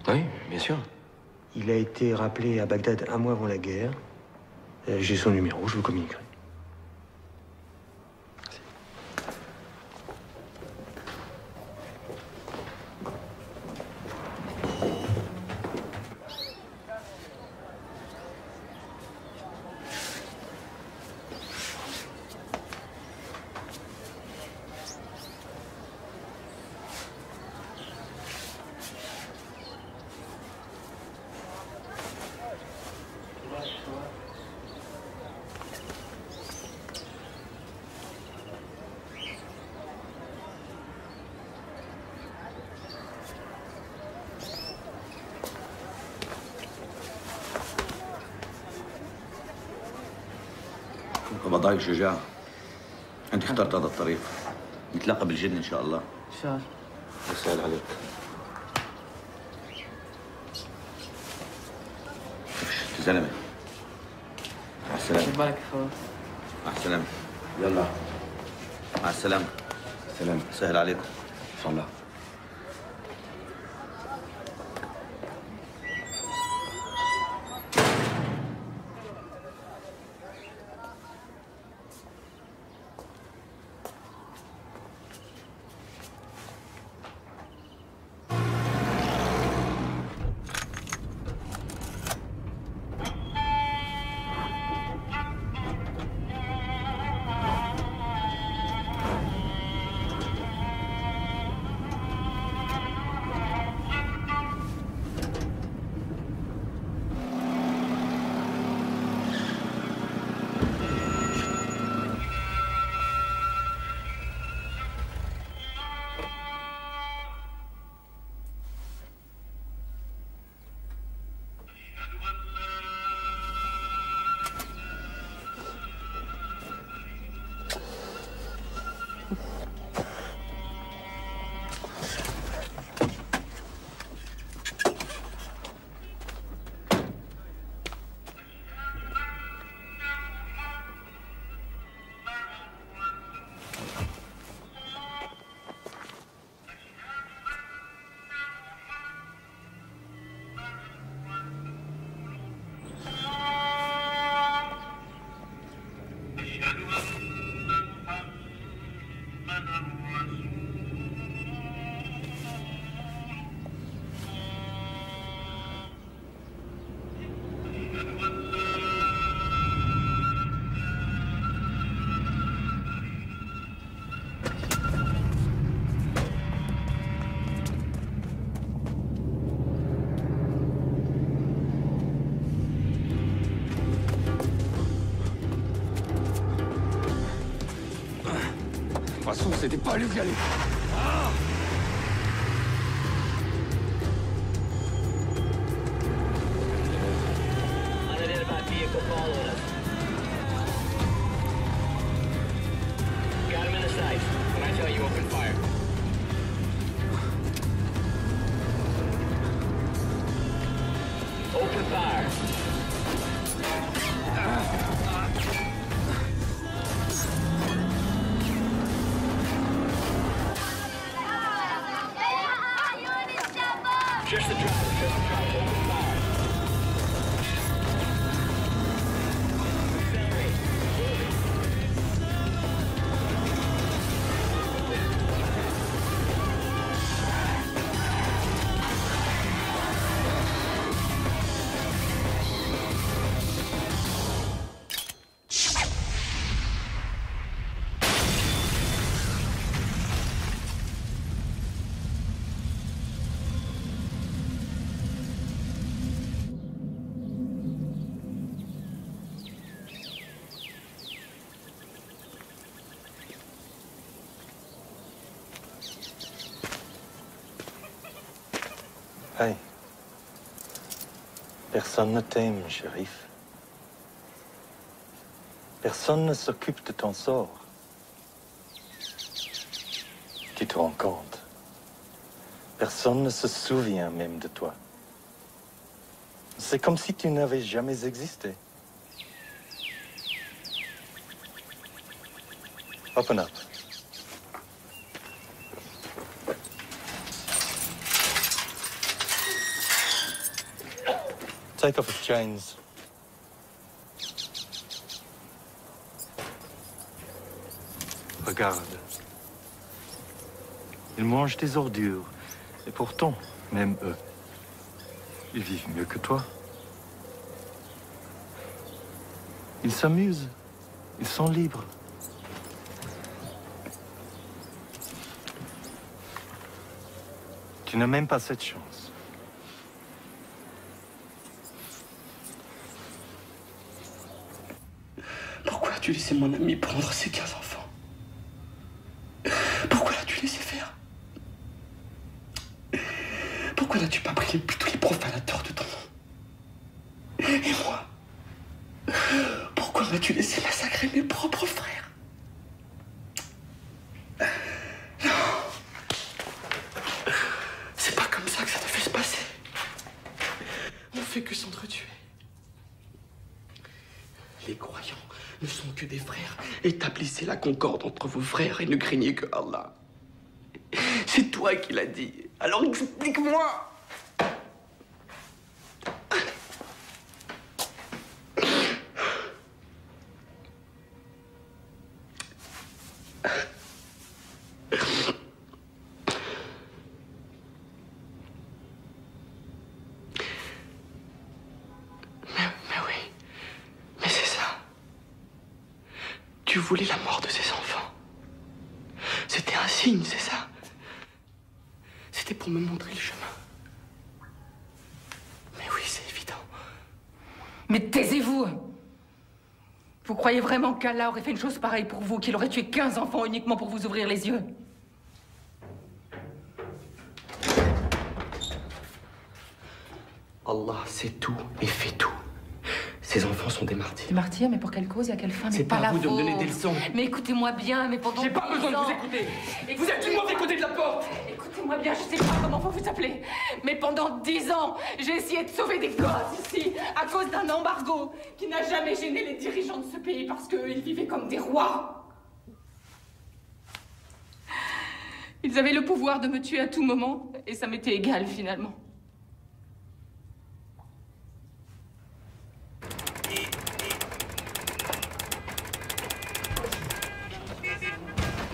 Oui, bien sûr. Il a été rappelé à Bagdad un mois avant la guerre. J'ai son numéro, je vous communiquerai. الله ضايق شجاع. انت اخترت هذا الطريق. نتلاقى بالجنة ان شاء الله. ان شاء الله. يسهل عليك. يا زلمة. مع السلامة. خد بالك يا اخوي. مع السلامة. يلا. مع السلامة. سلام. سهل عليكم. ان شاء الله. De toute façon, c'était pas lui qui allait. vehicle following us. Got him in the sights. When I tell you, open fire. Open fire. Just the driver, open fire. Accelerate. Hey. Personne ne t'aime, shérif. Personne ne s'occupe de ton sort. Tu te rends compte? Personne ne se souvient même de toi. C'est comme si tu n'avais jamais existé. Open up. Take off his chains. Regarde. Ils mangent des ordures. Et pourtant, même eux, ils vivent mieux que toi. Ils s'amusent. Ils sont libres. Tu n'as même pas cette chance. Pourquoi as-tu laissé mon ami prendre ces 15 enfants? Pourquoi l'as-tu laissé faire? Pourquoi n'as-tu pas pris tous les profanateurs de ton nom? Et moi? Pourquoi m'as-tu laissé massacrer mes propres frères? Non. C'est pas comme ça que ça devait se passer. On fait que s'entretuer. Les croyants ne sont que des frères. Établissez la concorde entre vos frères et ne craignez que Allah. C'est toi qui l'as dit. Alors explique-moi. Tu voulais la mort de ses enfants. C'était un signe, c'est ça? C'était pour me montrer le chemin. Mais oui, c'est évident. Mais taisez-vous! Vous croyez vraiment qu'Allah aurait fait une chose pareille pour vous, qu'il aurait tué 15 enfants uniquement pour vous ouvrir les yeux? Allah sait tout et fait tout. Ces enfants sont des martyrs. Des martyrs, mais pour quelle cause et à quelle fin? C'est pas à vous de me donner des leçons. Mais écoutez-moi bien, mais pendant... J'ai pas besoin de vous écouter. Vous êtes du mauvais côté de la porte. Écoutez-moi bien, je sais pas comment vous vous appelez, mais pendant 10 ans, j'ai essayé de sauver des gosses ici, à cause d'un embargo qui n'a jamais gêné les dirigeants de ce pays parce qu'ils vivaient comme des rois. Ils avaient le pouvoir de me tuer à tout moment, et ça m'était égal finalement.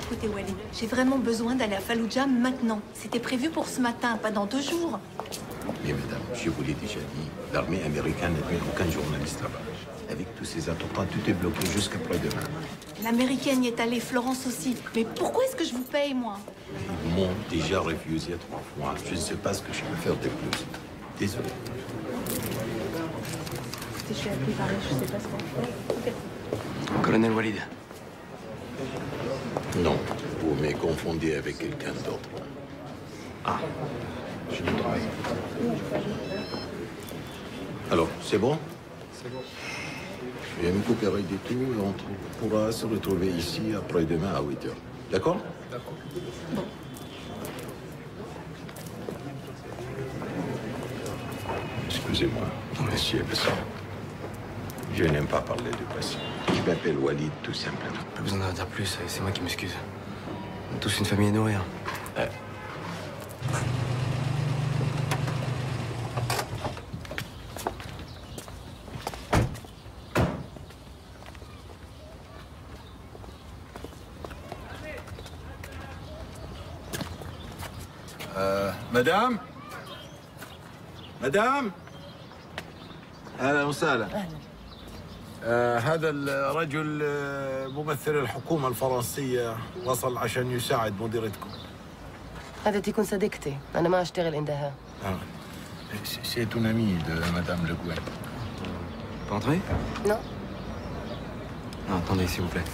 Écoutez, Walid, j'ai vraiment besoin d'aller à Fallujah maintenant. C'était prévu pour ce matin, pas dans 2 jours. Mais madame, je vous l'ai déjà dit, l'armée américaine n'admet aucun journaliste là-bas. Avec tous ces attentats, tout est bloqué jusqu'après-demain. L'américaine y est allée, Florence aussi. Mais pourquoi est-ce que je vous paye, moi? Ils m'ont déjà refusé 3 fois. Je ne sais pas ce que je peux faire de plus. Désolé. Je suis appelée par je sais pas ce qu'on fait. Colonel Walid. Non, vous me confondez avec quelqu'un d'autre. Ah, je me trompe. Alors, c'est bon? C'est bon. Je vais me préparer du tout et on pourra se retrouver ici après-demain à 8h. D'accord? D'accord. Excusez-moi, monsieur Besson. Je n'aime pas parler de passé. Je m'appelle Walid, tout simplement. Pas besoin d'en dire plus, c'est moi qui m'excuse. On est tous une famille à nourrir. Ouais. مدام مدام اهلا وسهلا هذا الرجل ممثل الحكومة الفرنسية وصل عشان يساعد مديرتكم. هذا تكون صديقتي، أنا ما أشتغل عندها. C'est une amie de Madame Le Guen. Pas entrer? Non. Non, attendez, s'il vous plaît.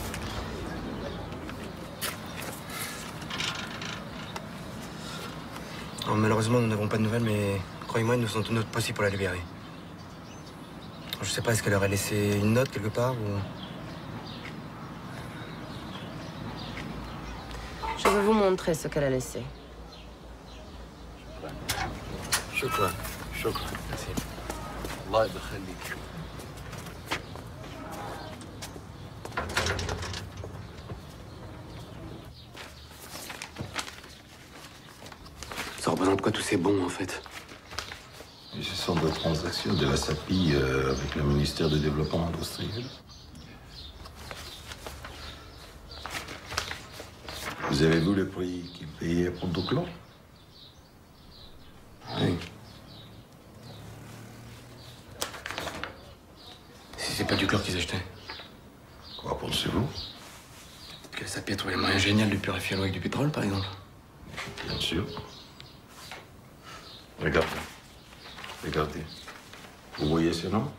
Alors, malheureusement, nous n'avons pas de nouvelles, mais croyez-moi, nous faisons tout notre possible pour la libérer. Je sais pas, est-ce qu'elle aurait laissé une note quelque part ou... Je vais vous montrer ce qu'elle a laissé. شكرا شكرا. الله يخليك. Ça représente quoi tous ces bons, en fait? Et ce sont des transactions de la SAPI avec le ministère du Développement industriel. Vous avez vu le prix qu'ils payaient pour Douclon? Oui. Si c'est pas du chlore qu'ils achetaient. Quoi pensez-vous? Que la SAPI a trouvé le moyen génial de purifier l'eau avec du pétrole, par exemple. Bien sûr. Regardez. Regardez. Vous voyez ce nom?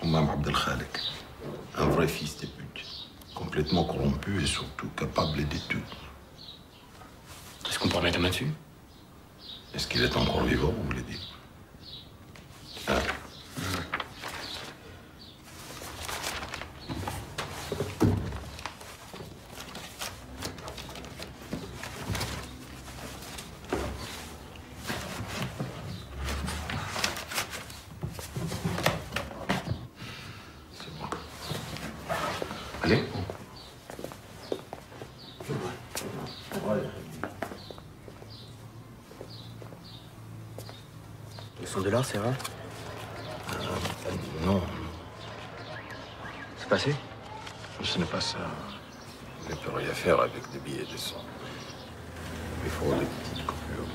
Oumam Abdel Khalek. Un vrai fils de pute. Complètement corrompu et surtout capable de tout. Est-ce qu'on pourrait mettre la main dessus? Est-ce qu'il est encore vivant, vous voulez dire? Ah. Allez. $100, c'est vrai? Non. C'est passé? Ce n'est pas ça. On ne peut rien faire avec des billets de 100. Il faut des petites coupures.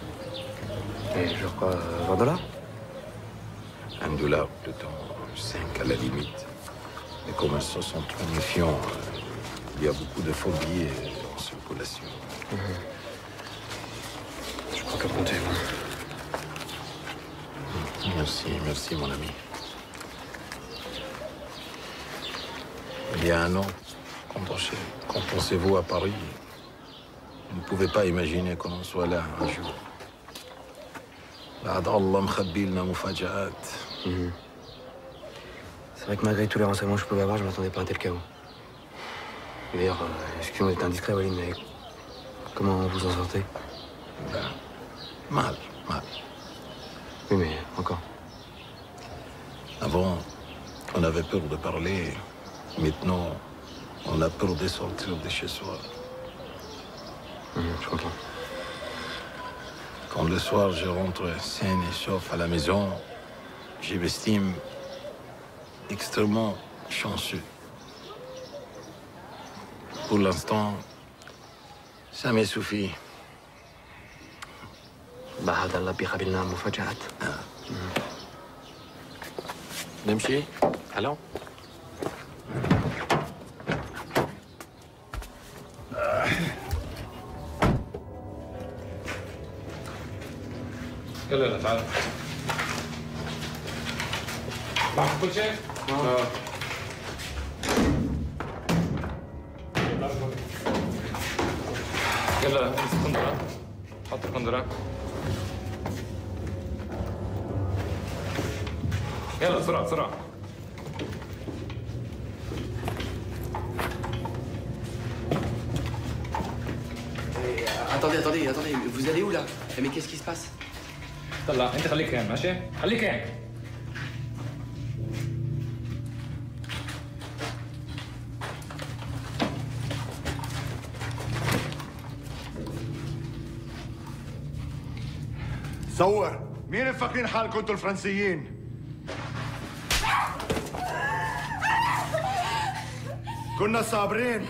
Et genre quoi, $20? $1 plutôt, 5 à la limite. Les commerçants sont trop méfiants. Il y a beaucoup de faux billets en circulation. Je crois qu'à compter, moi. Merci, merci, mon ami. Il y a un an, quand pensez-vous à Paris, vous ne pouvez pas imaginer qu'on en soit là un jour. C'est vrai que malgré tous les renseignements que je pouvais avoir, je ne m'attendais pas à un tel chaos. D'ailleurs, excusez-moi d'être indiscret, Walid, mais comment vous en sortez? Mal. Oui, mais encore. Avant, on avait peur de parler. Maintenant, on a peur de sortir de chez soi. Je comprends. Quand le soir, je rentre sain et sauf à la maison, je m'estime extrêmement chanceux. Pour l'instant, ça me suffit. بعد الله بيقابلنا مفاجآت. نمشي؟ Allons. يلا تعال. معك كل شيء؟ يلا امسك القندرة. حط القندرة. يلا بسرعة بسرعة. attendez, vous allez où là? Mais qu'est-ce qui se passe? طلع انت خليك هين ماشي؟ خليك هين. صور مين مفكرين حالكم انتوا الفرنسيين؟ كنا صابرين.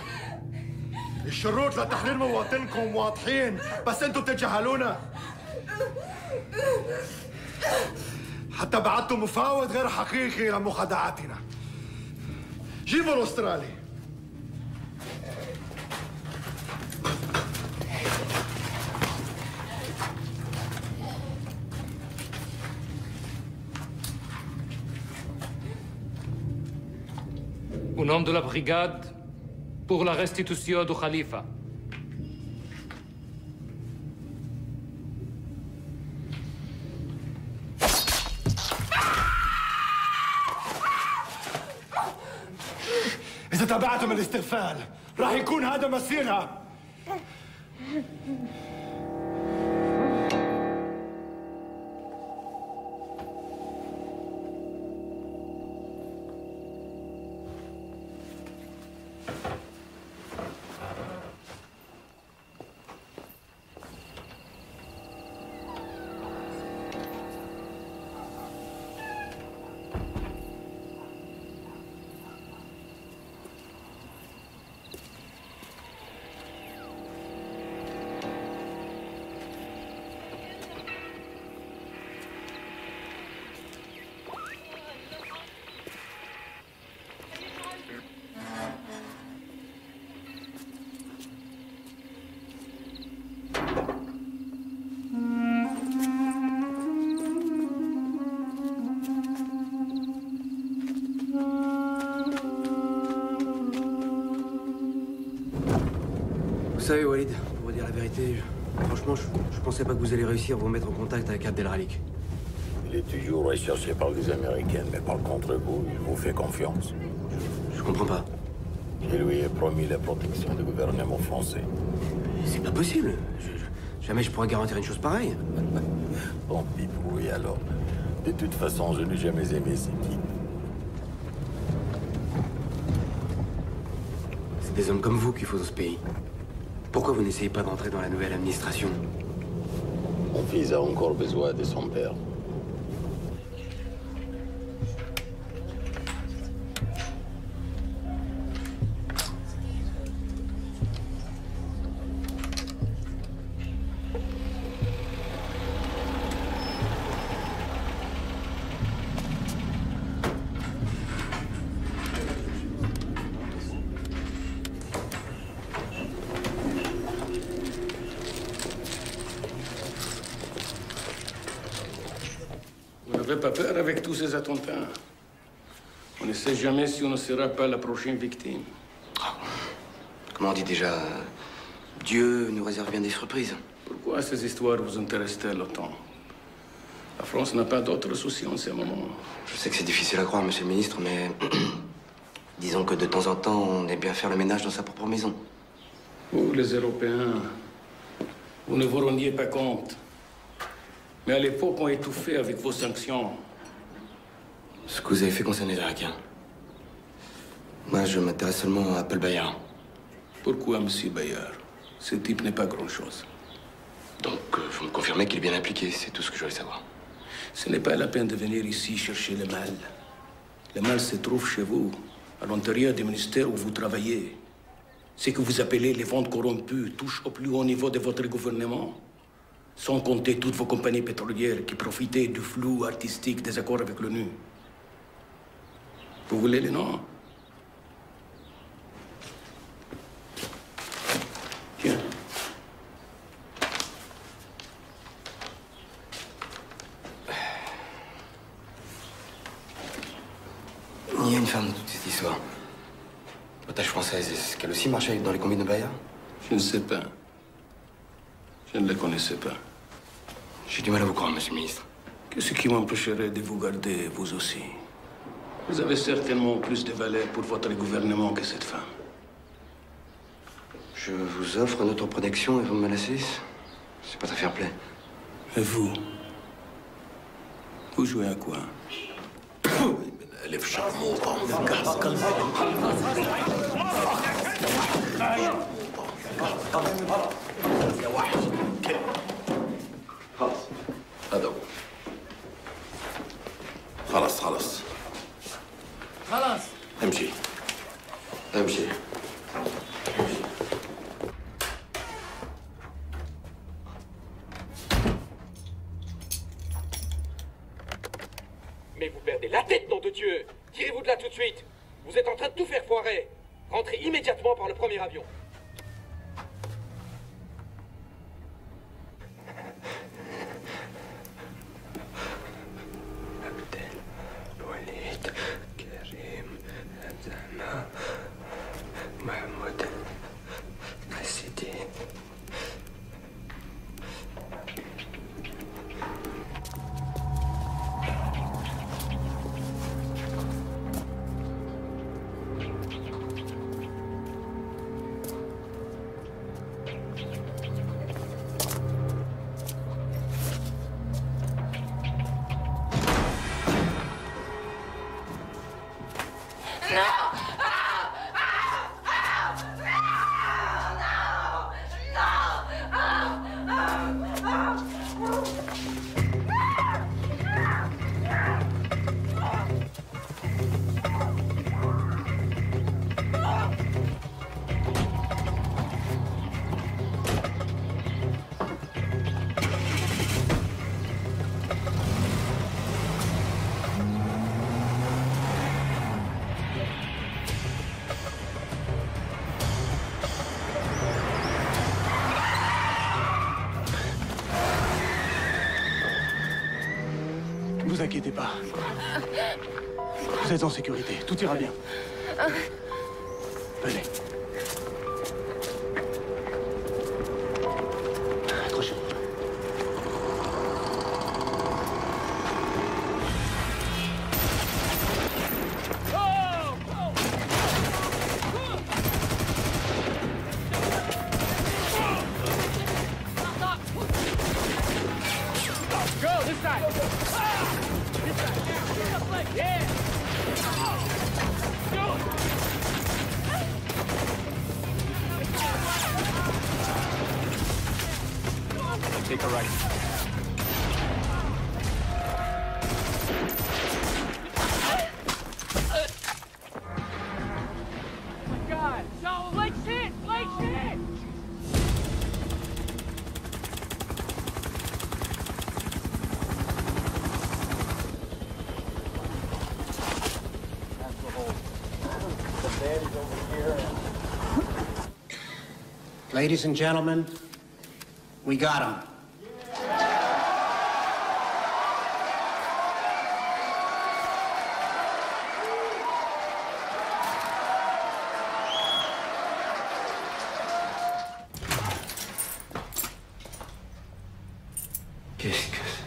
الشروط لتحرير مواطنكم واضحين، بس انتوا بتتجاهلونا. حتى بعتوا مفاوض غير حقيقي لمخادعاتنا. جيبوا الاسترالي. Au nom de la brigade, pour la restitution du Khalifa. إذا تبعتم الاستغفال راح يكون هذا مسيرها. Vous savez, Walid, pour vous dire la vérité, franchement, je pensais pas que vous allez réussir à vous mettre en contact avec Abdelralik. Il est toujours recherché par les Américains, mais par contre vous, il vous fait confiance. Je comprends pas. Je lui ai promis la protection du gouvernement français. C'est pas possible. Jamais je pourrais garantir une chose pareille. Bon, pis pour lui alors. De toute façon, je n'ai jamais aimé ces types. C'est des hommes comme vous qu'il faut dans ce pays. Pourquoi vous n'essayez pas d'entrer dans la nouvelle administration? Mon fils a encore besoin de son père. N'avez pas peur avec tous ces attentats. On ne sait jamais si on ne sera pas la prochaine victime. Comment on dit déjà? Dieu nous réserve bien des surprises. Pourquoi ces histoires vous intéressent-elles autant? La France n'a pas d'autres soucis en ce moment. Je sais que c'est difficile à croire, monsieur le ministre, mais disons que de temps en temps, on aime bien faire le ménage dans sa propre maison. Vous, les Européens, vous ne vous rendiez pas compte. Mais à l'époque, on étouffait avec vos sanctions. Ce que vous avez fait concerne les Irakiens. Moi, je m'intéresse seulement à Paul Bayard. Pourquoi, monsieur Bayard? Ce type n'est pas grand-chose. Donc, vous me confirmez qu'il est bien impliqué, c'est tout ce que je voulais savoir. Ce n'est pas la peine de venir ici chercher le mal. Le mal se trouve chez vous, à l'intérieur du ministère où vous travaillez. Ce que vous appelez les ventes corrompues touche au plus haut niveau de votre gouvernement. Sans compter toutes vos compagnies pétrolières qui profitaient du flou artistique des accords avec l'ONU. Vous voulez les noms? Tiens. Il y a une femme dans toute cette histoire. Otage française, est-ce qu'elle aussi marchait dans les combines de Bayard? Je ne sais pas. Je ne la connaissais pas. J'ai du mal à vous croire, monsieur le ministre. Qu'est-ce qui m'empêcherait de vous garder, vous aussi? Vous avez certainement plus de valeur pour votre gouvernement que cette femme. Je vous offre notre protection et vous me menacez. C'est pas très fair play. Et vous? Vous jouez à quoi? ألف شرموطة يا وحش خلاص هذا هو خلاص خلاص خلاص امشي امشي Mais vous perdez la tête, nom de Dieu! Tirez-vous de là tout de suite! Vous êtes en train de tout faire foirer! Rentrez immédiatement par le premier avion! Walid, Karim, Adama, Mahmoud, Sidi. Ne vous inquiétez pas. Vous êtes en sécurité. Tout ira bien. Venez. Accrochez-vous. Go, this side! This side! Yeah! Take a right. God! No, Blake shit! Blake shit! Ladies and gentlemen, we got him. Qu'est-ce que c'est?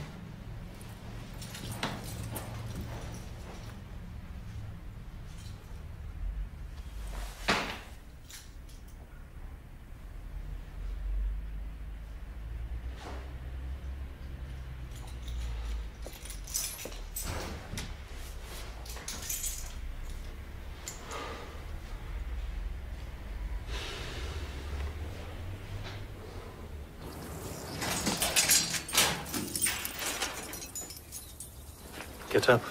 Ketchup,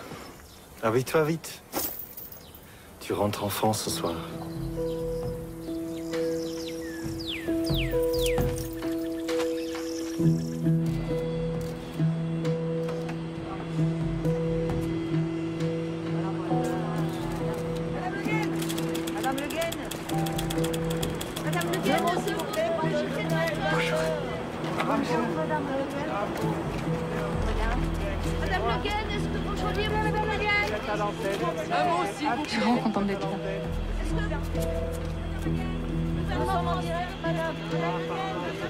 habille-toi vite. Tu rentres en France ce soir. Madame Le Guen! Madame Le Guen, s'il vous plaît, bonjour. Madame Le Guen. Madame Le Guen, est-ce que vous choisissez Madame Le Guen? Un mot, s'il vous plaît. Je suis vraiment contente d'être là. Est-ce que... Nous sommes en direct, madame. Madame Le Guen.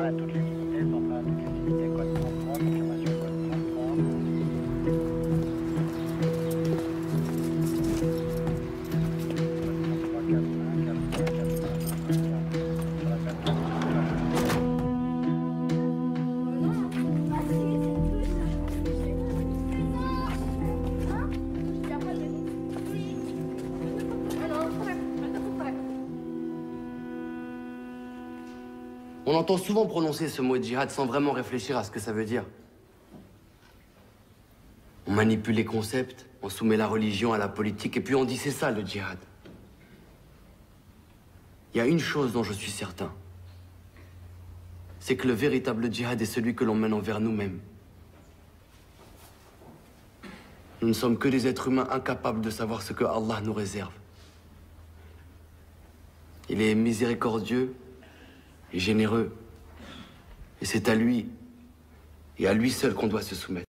à toutes les unités, central à toutes les unités, code 33, confirmation code 33. On entend souvent prononcer ce mot djihad sans vraiment réfléchir à ce que ça veut dire. On manipule les concepts, on soumet la religion à la politique, et puis on dit c'est ça le djihad. Il y a une chose dont je suis certain. C'est que le véritable djihad est celui que l'on mène envers nous-mêmes. Nous ne sommes que des êtres humains incapables de savoir ce que Allah nous réserve. Il est miséricordieux et généreux. Et c'est à lui, et à lui seul qu'on doit se soumettre.